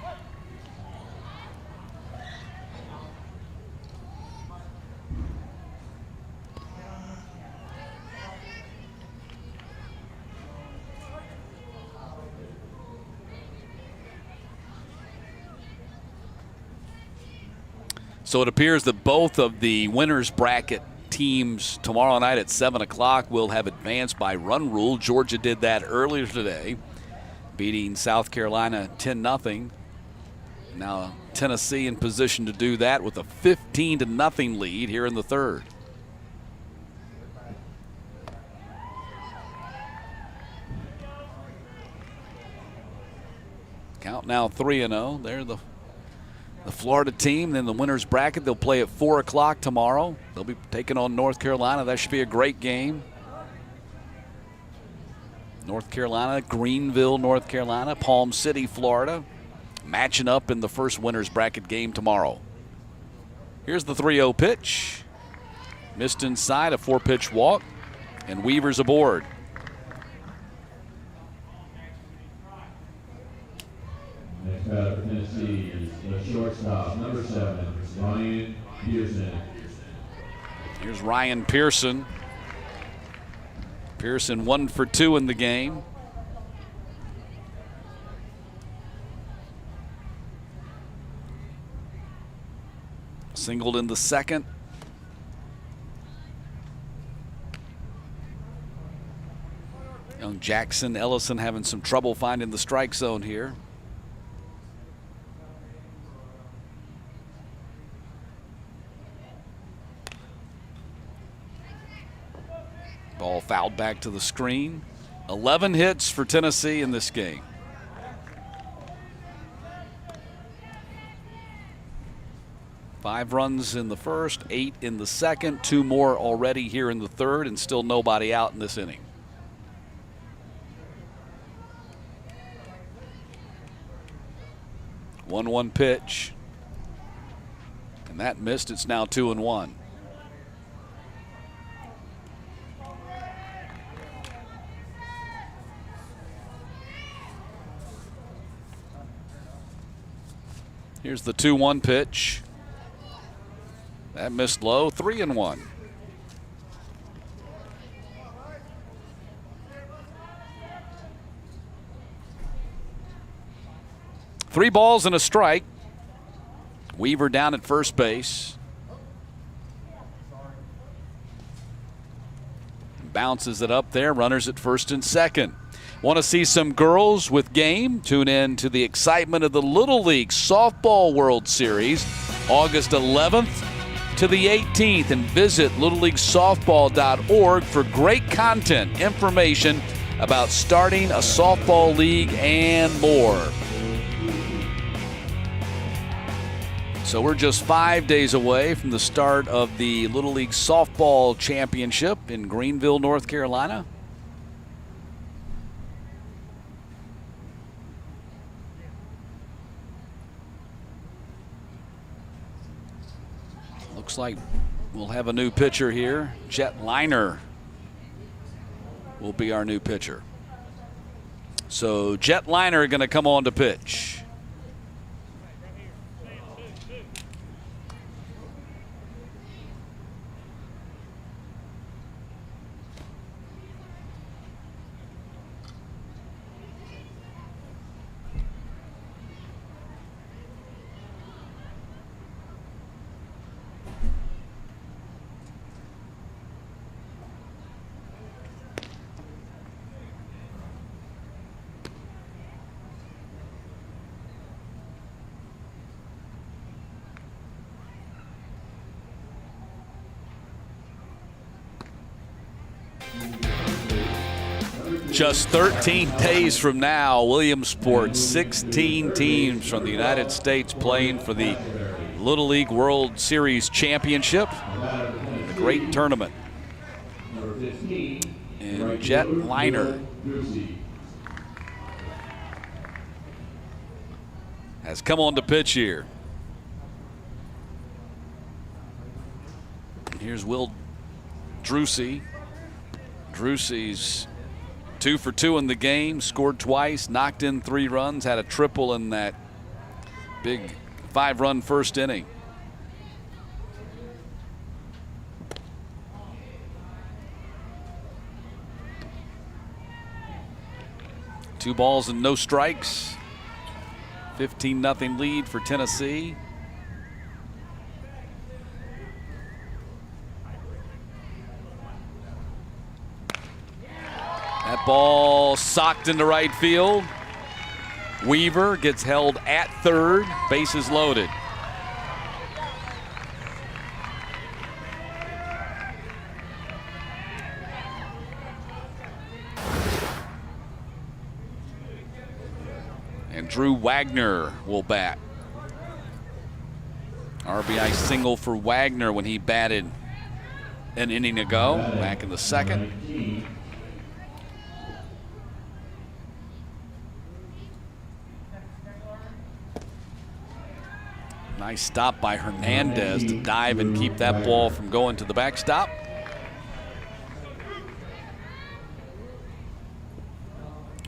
So it appears that both of the winners bracket teams tomorrow night at 7 o'clock will have advanced by run rule. Georgia did that earlier today, beating South Carolina 10-0. Now Tennessee in position to do that with a 15-0 lead here in the third. Count now 3-0. They're the Florida team. Then the winner's bracket, they'll play at 4 o'clock tomorrow. They'll be taking on North Carolina. That should be a great game. North Carolina, Greenville, North Carolina, Palm City, Florida, matching up in the first winner's bracket game tomorrow. Here's the 3-0 pitch. Missed inside, a 4-pitch walk, and Weaver's aboard. Next batter for Tennessee is the shortstop, number 7, Ryan Pearson. Here's Ryan Pearson. Pearson 1 for 2 in the game. Singled in the second. Young Jackson Ellison having some trouble finding the strike zone here. Ball fouled back to the screen. 11 hits for Tennessee in this game. Five runs in the first, 8 in the second, 2 more already here in the third, and still nobody out in this inning. One pitch, and that missed. It's now 2-1. Here's the 2-1 pitch. That missed low, 3-1. Three balls and a strike. Weaver down at first base. Bounces it up there. Runners at first and second. Want to see some girls with game? Tune in to the excitement of the Little League Softball World Series, August 11th to the 18th, and visit littleleaguesoftball.org for great content, information about starting a softball league and more. So we're just 5 days away from the start of the Little League Softball Championship in Greenville, North Carolina. Looks like we'll have a new pitcher here. Jet Liner will be our new pitcher. So Jet Liner going to come on to pitch. Just 13 days from now, Williamsport, 16 teams from the United States playing for the Little League World Series Championship. A great tournament. And Jet Liner has come on to pitch here. Here's Will Drusey. Drusey's 2 for 2 in the game, scored twice, knocked in 3 runs, had a triple in that big 5-run first inning. Two balls and no strikes. 15-0 lead for Tennessee. That ball socked into right field. Weaver gets held at third, bases loaded. And Drew Wagner will bat. RBI single for Wagner when he batted an inning ago, back in the second. Nice stop by Hernandez to dive and keep that ball from going to the backstop.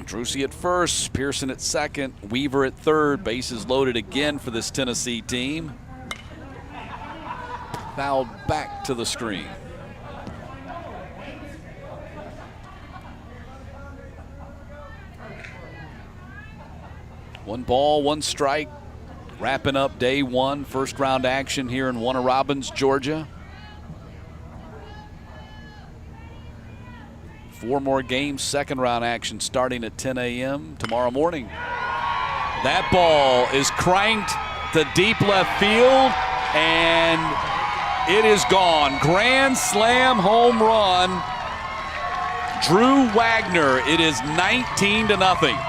Drucy at first, Pearson at second, Weaver at third. Bases loaded again for this Tennessee team. Fouled back to the screen. One ball, one strike. Wrapping up day one, first round action here in Warner Robins, Georgia. 4 more games, second round action starting at 10 a.m. tomorrow morning. That ball is cranked to deep left field, and it is gone. Grand slam home run. Drew Wagner. It is 19-0.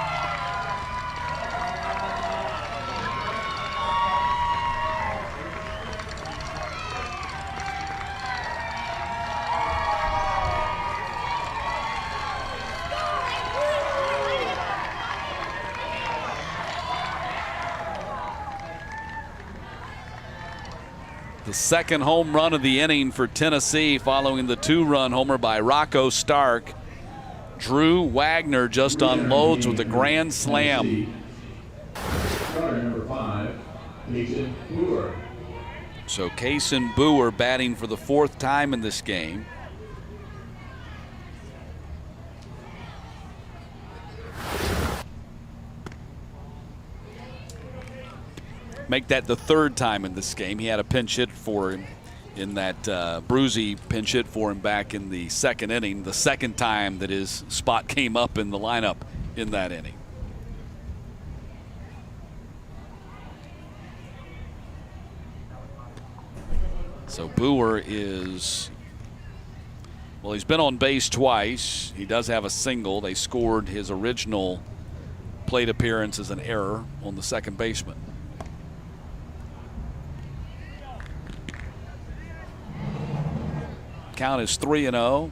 The second home run of the inning for Tennessee following the 2-run homer by Rocco Stark. Drew Wagner just unloads with a grand slam. Starter number 5, Jason Brewer. So Kaysen Brewer batting for the 4th time in this game. Make that the 3rd time in this game. He had a pinch hit for him in that Bruzy pinch hit for him back in the 2nd inning. The 2nd time that his spot came up in the lineup in that inning. So Brewer is, well, he's been on base twice. He does have a single. They scored his original plate appearance as an error on the second baseman. Count is 3-0.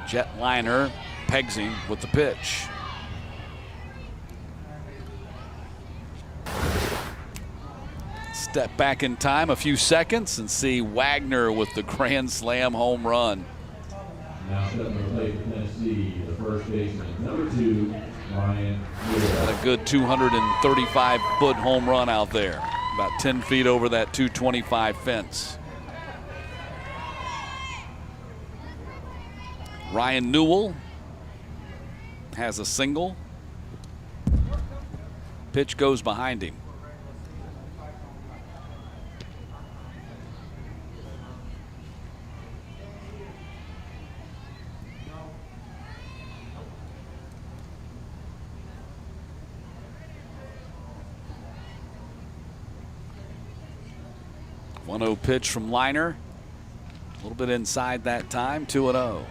Jetliner pegs him with the pitch. Step back in time a few seconds and see Wagner with the grand slam home run. Now stepping to the plate for Tennessee, the first baseman, number 2, Ryan Newell. Got a good 235-foot home run out there, about 10 feet over that 225 fence. Ryan Newell has a single. Pitch goes behind him. One 1-0 pitch from Liner. A little bit inside that time, 2-0.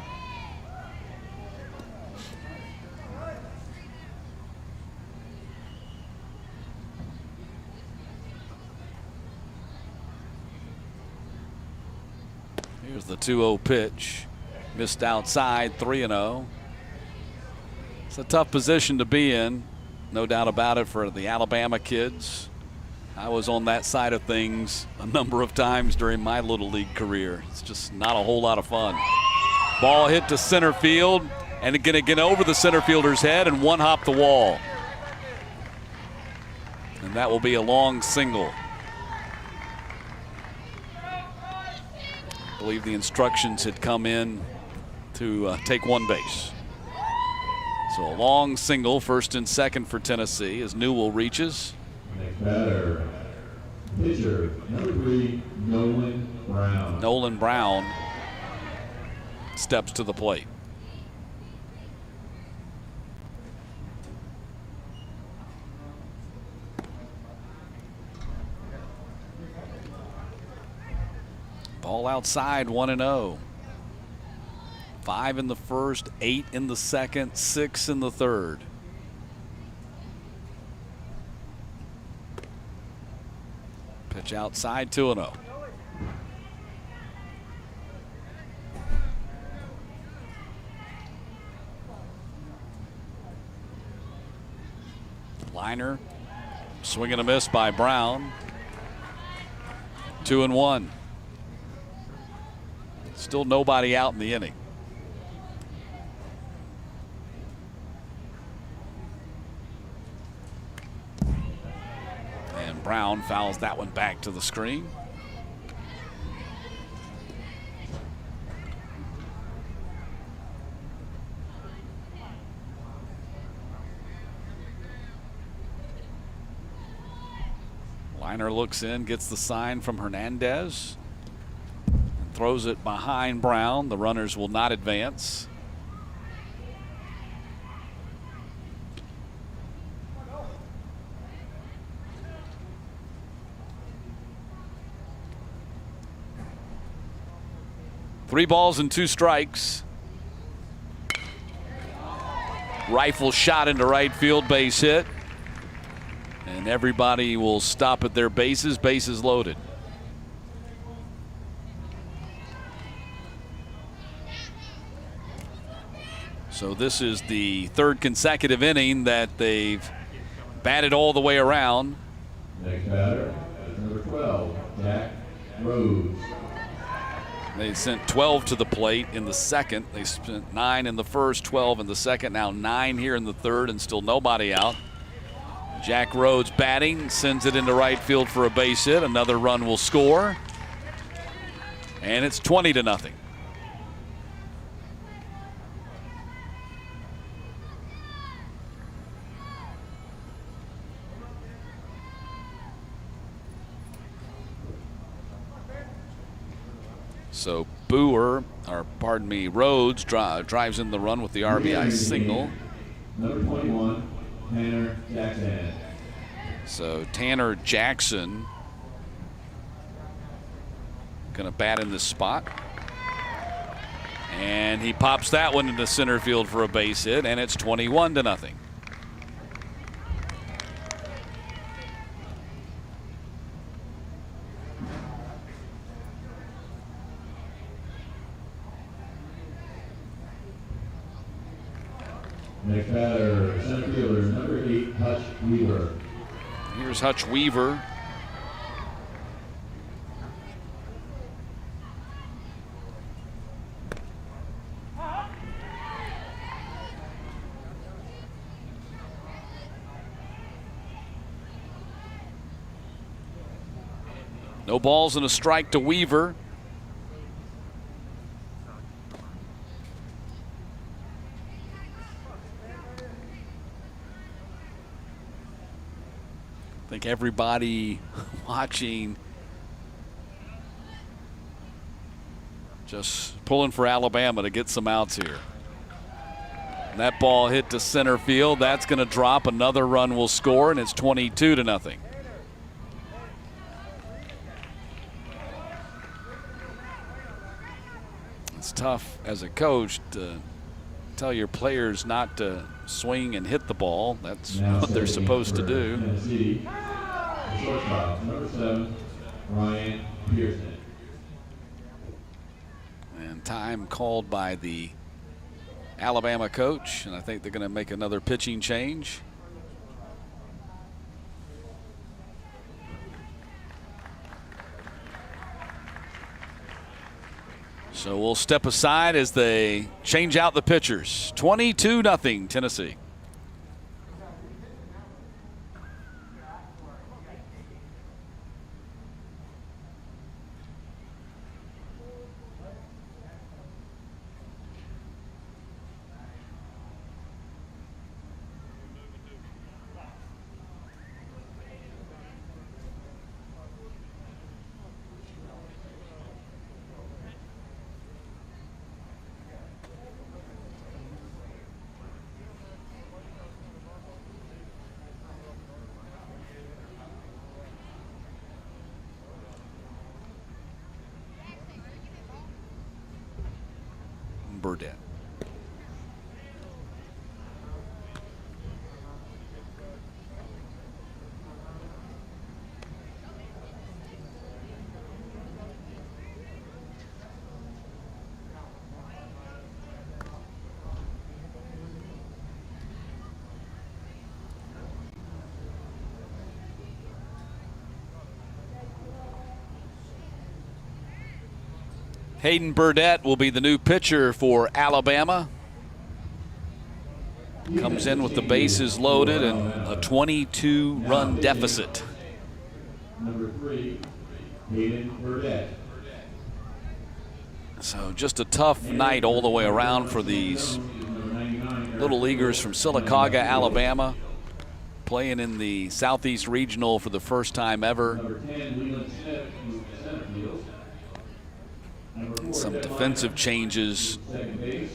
Here's the 2-0 pitch. Missed outside, 3-0. It's a tough position to be in, no doubt about it, for the Alabama kids. I was on that side of things a number of times during my Little League career. It's just not a whole lot of fun. Ball hit to center field, and it gonna get over the center fielder's head and one-hop the wall. And that will be a long single. I believe the instructions had come in to take one base. So a long single, first and second for Tennessee as Newell reaches. Next batter, pitcher, number 3, Nolan Brown. Nolan Brown steps to the plate. Ball outside, 1-0. 5 in the first, 8 in the second, 6 in the third. Pitch outside, 2-0. Liner, swing and a miss by Brown. 2-1. Still nobody out in the inning. And Brown fouls that one back to the screen. Liner looks in, gets the sign from Hernandez, and throws it behind Brown. The runners will not advance. Three balls and 2 strikes. Rifle shot into right field, base hit. And everybody will stop at their bases, bases loaded. So this is the 3rd consecutive inning that they've batted all the way around. Next batter is number 12, Jack Rhodes. They sent 12 to the plate in the second. They spent 9 in the first, 12 in the second, now 9 here in the third, and still nobody out. Jack Rhodes batting, sends it into right field for a base hit. Another run will score. And it's 20-0. So Rhodes drives in the run with the RBI single. Number 21, Tanner Jackson. So Tanner Jackson gonna bat in this spot. And he pops that one into center field for a base hit, and it's 21-0. Next batter, center fielder, number 8, Hutch Weaver. Here's Hutch Weaver. No balls and a strike to Weaver. I think everybody watching just pulling for Alabama to get some outs here. And that ball hit to center field. That's going to drop. Another run will score, and it's 22-0. It's tough as a coach to tell your players not to swing and hit the ball. That's what they're supposed to do. Tennessee, shortstop, number 7, Ryan Pearson. And time called by the Alabama coach, and I think they're going to make another pitching change. So we'll step aside as they change out the pitchers. 22-0 Tennessee. Burdett. Hayden Burdett will be the new pitcher for Alabama. Comes in with the bases loaded and a 22-run deficit. Number 3, Hayden Burdett. So just a tough night all the way around for these little leaguers from Sylacauga, Alabama, playing in the Southeast Regional for the first time ever. Number 10, Leland Smith, center field. Some defensive changes. Second base.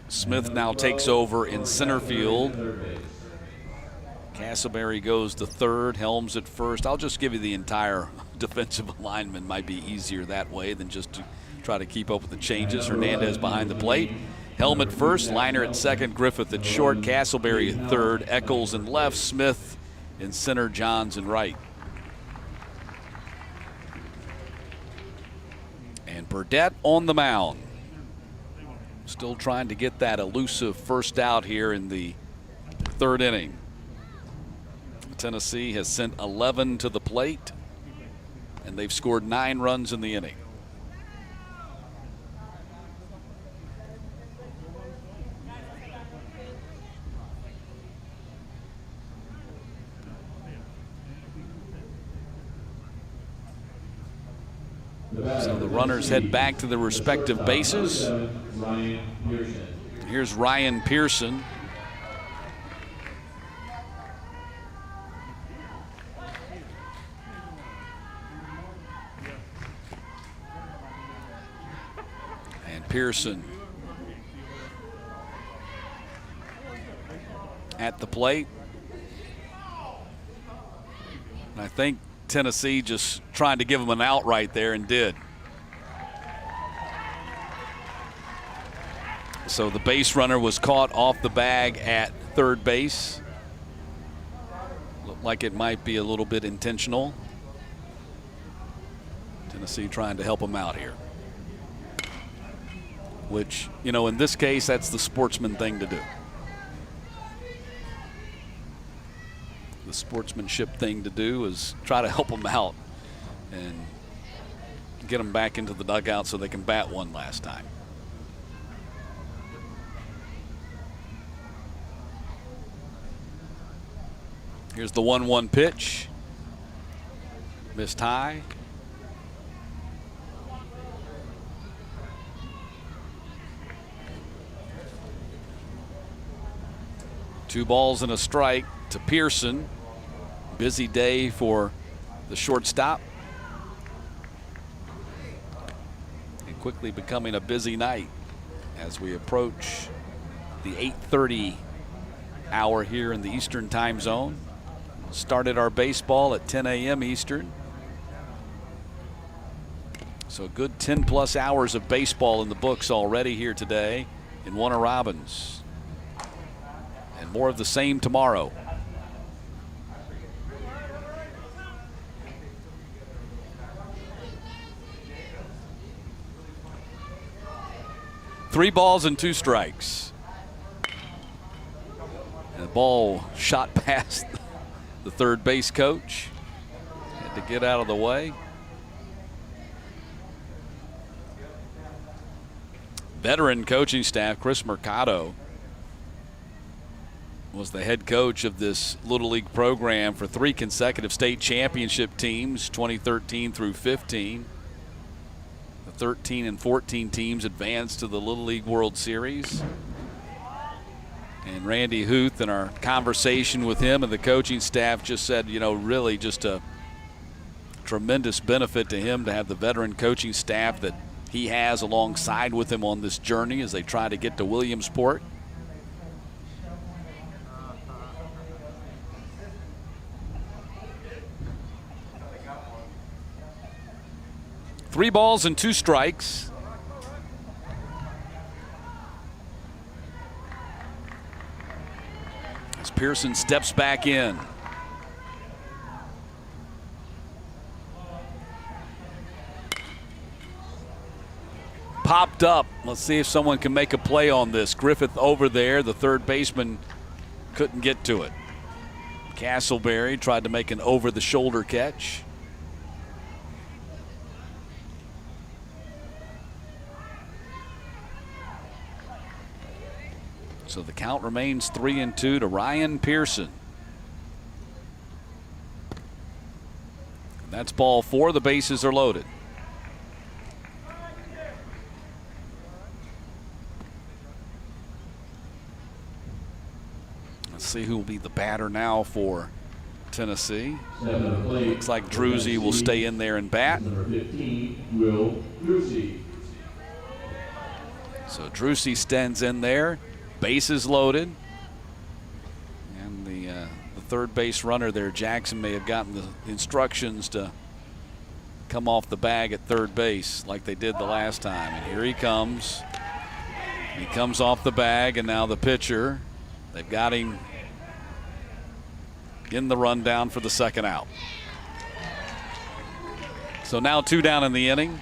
Smith now takes over in center field. Castleberry goes to third, Helms at first. I'll just give you the entire defensive alignment. Might be easier that way than just to try to keep up with the changes. Hernandez behind the plate. Helm at first, Liner at second, Griffith at short, Castleberry at third, Eccles in left, Smith in center, Johns in right. And Burdett on the mound. Still trying to get that elusive first out here in the third inning. Tennessee has sent 11 to the plate, and they've scored 9 runs in the inning. So the runners head back to their respective bases. Here's Ryan Pearson. And Pearson at the plate. And I think Tennessee just trying to give him an out right there and did. So the base runner was caught off the bag at third base. Looked like it might be a little bit intentional. Tennessee trying to help him out here. Which, you know, in this case, that's the sportsman thing to do. The sportsmanship thing to do is try to help them out and get them back into the dugout so they can bat one last time. Here's the 1-1 pitch. Missed high. Two balls and a strike to Pearson. Busy day for the shortstop. And quickly becoming a busy night as we approach the 8:30 hour here in the Eastern time zone. Started our baseball at 10 a.m. Eastern. So a good 10 plus hours of baseball in the books already here today in Warner Robins. And more of the same tomorrow. Three balls and 2 strikes. And the ball shot past the third base coach. Had to get out of the way. Veteran coaching staff, Chris Mercado was the head coach of this Little League program for 3 consecutive state championship teams, 2013 through 15. The 13 and 14 teams advanced to the Little League World Series. And Randy Huth, in our conversation with him and the coaching staff, just said, you know, really just a tremendous benefit to him to have the veteran coaching staff that he has alongside with him on this journey as they try to get to Williamsport. Three balls and 2 strikes. Pearson steps back in. Popped up. Let's see if someone can make a play on this. Griffith over there. The third baseman couldn't get to it. Castleberry tried to make an over-the-shoulder catch. So the count remains 3-2 to Ryan Pearson. And that's ball 4. The bases are loaded. Let's see who will be the batter now for Tennessee. Looks like Druzy will stay in there and bat. Number 15, Will Druzy. So Druzy stands in there. Bases loaded. And the third base runner there, Jackson, may have gotten the instructions to come off the bag at third base like they did the last time. And here he comes. He comes off the bag, and now the pitcher. They've got him in the rundown for the second out. So now 2 down in the inning.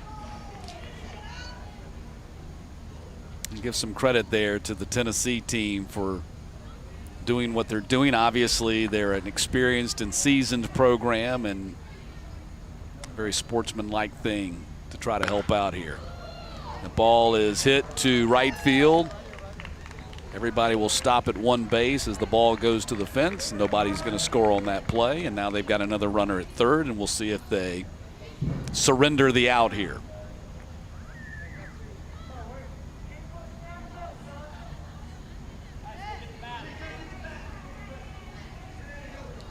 And give some credit there to the Tennessee team for doing what they're doing. Obviously, they're an experienced and seasoned program, and a very sportsmanlike thing to try to help out here. The ball is hit to right field. Everybody will stop at one base as the ball goes to the fence. Nobody's going to score on that play, and now they've got another runner at third, and we'll see if they surrender the out here.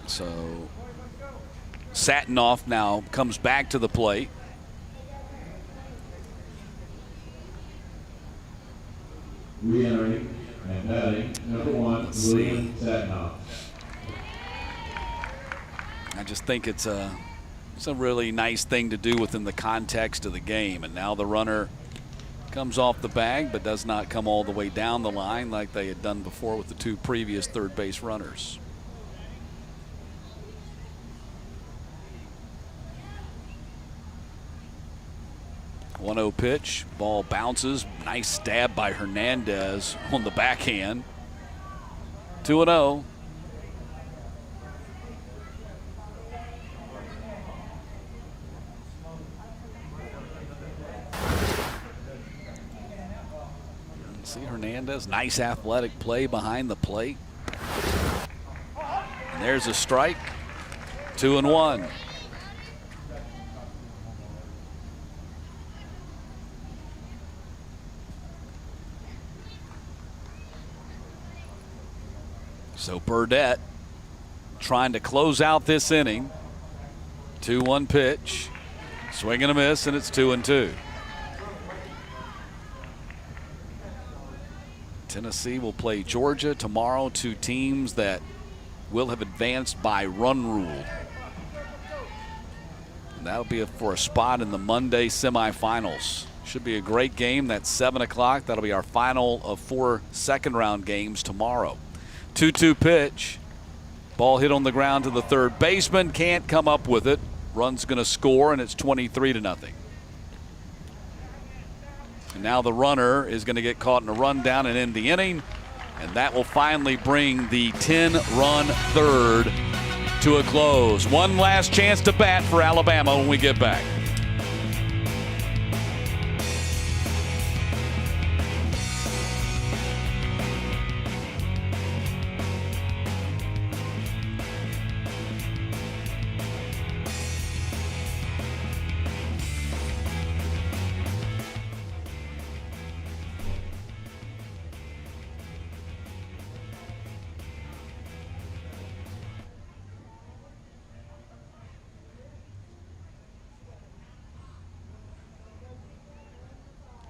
So Satinoff now comes back to the plate. Re-entering and batting, number 1, William Satinoff. I just think it's a really nice thing to do within the context of the game. And now the runner comes off the bag but does not come all the way down the line like they had done before with the 2 previous third base runners. 1-0 pitch. Ball bounces. Nice stab by Hernandez on the backhand. 2-0. See Hernandez. Nice athletic play behind the plate. And there's a strike. 2-1. So Burdette trying to close out this inning. 2-1 pitch. Swing and a miss, and it's 2-2. Tennessee will play Georgia tomorrow, 2 teams that will have advanced by run rule. And that'll be for a spot in the Monday semifinals. Should be a great game. That's 7 o'clock. That'll be our final of 4 second-round games tomorrow. 2-2 pitch. Ball hit on the ground to the third baseman. Can't come up with it. Run's going to score, and it's 23-0. And now the runner is going to get caught in a rundown and end the inning. And that will finally bring the 10-run third to a close. One last chance to bat for Alabama when we get back.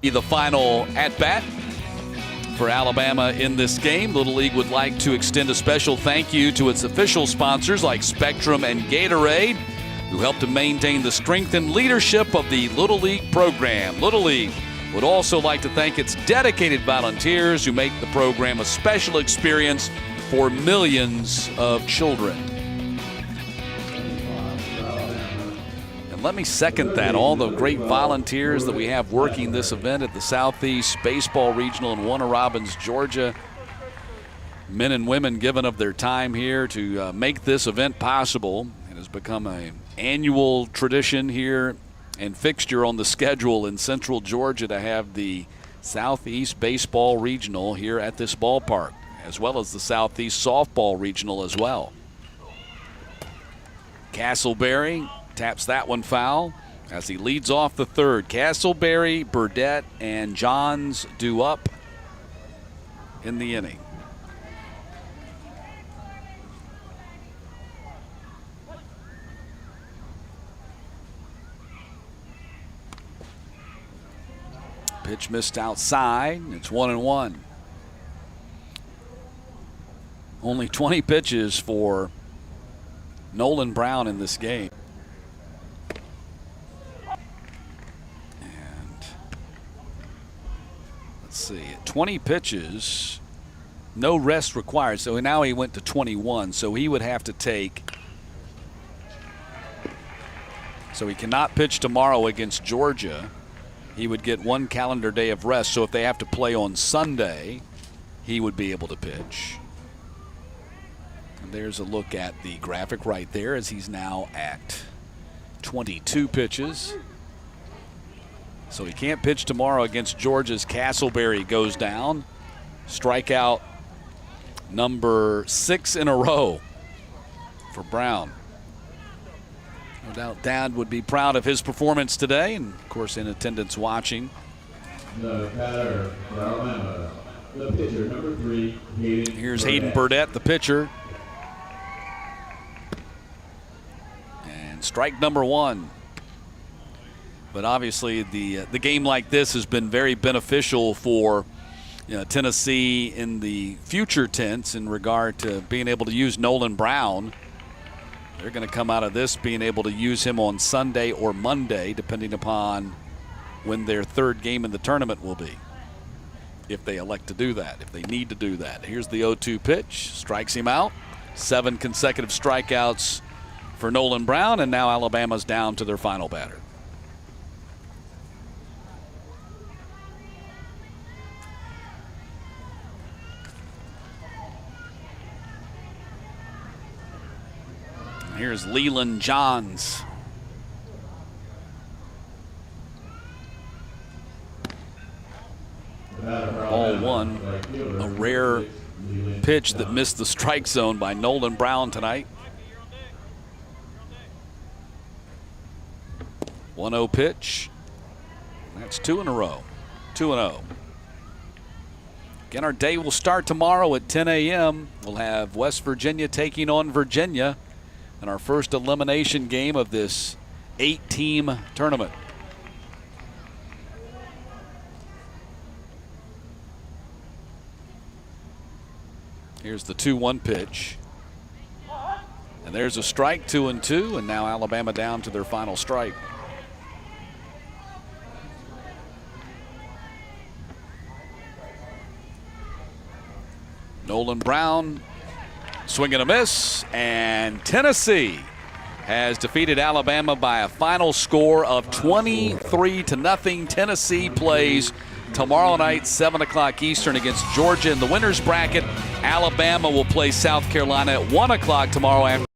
The final at-bat for Alabama in this game. Little League would like to extend a special thank you to its official sponsors like Spectrum and Gatorade, who help to maintain the strength and leadership of the Little League program. Little League would also like to thank its dedicated volunteers who make the program a special experience for millions of children. And let me second that. All the great volunteers that we have working this event at the Southeast Baseball Regional in Warner Robins, Georgia. Men and women giving of their time here to make this event possible. It has become an annual tradition here and fixture on the schedule in Central Georgia to have the Southeast Baseball Regional here at this ballpark, as well as the Southeast Softball Regional as well. Castleberry taps that one foul as he leads off the third. Castleberry, Burdett, and Johns due up in the inning. Pitch missed outside. It's 1-1. Only 20 pitches for Nolan Brown in this game. And let's see, 20 pitches, no rest required. So now he went to 21. So he would have to take. So he cannot pitch tomorrow against Georgia. He would get one calendar day of rest. So if they have to play on Sunday, he would be able to pitch. And there's a look at the graphic right there as he's now at 22 pitches. So he can't pitch tomorrow against Georgia's. Castleberry goes down. Strikeout number 6 in a row for Brown. No doubt Dad would be proud of his performance today, and of course in attendance watching. The batter for Alabama, the pitcher, number 3, Hayden. Here's Hayden Burdett, the pitcher. And strike number 1. But obviously the game like this has been very beneficial for Tennessee in the future tense in regard to being able to use Nolan Brown. They're going to come out of this being able to use him on Sunday or Monday, depending upon when their third game in the tournament will be, if they elect to do that, if they need to do that. Here's the 0-2 pitch, strikes him out. 7 consecutive strikeouts for Nolan Brown, and now Alabama's down to their final batter. Here's Leland Johns. Ball 1, a rare pitch that missed the strike zone by Nolan Brown tonight. 1-0 pitch. That's 2 in a row. 2-0. Again, our day will start tomorrow at 10 a.m. We'll have West Virginia taking on Virginia in our first elimination game of this 8-team tournament. Here's the 2-1 pitch. And there's a strike, 2-2, and now Alabama down to their final strike. Nolan Brown, swing and a miss, and Tennessee has defeated Alabama by a final score of 23-0. Tennessee plays tomorrow night, 7 o'clock Eastern, against Georgia in the winner's bracket. Alabama will play South Carolina at 1 o'clock tomorrow afternoon.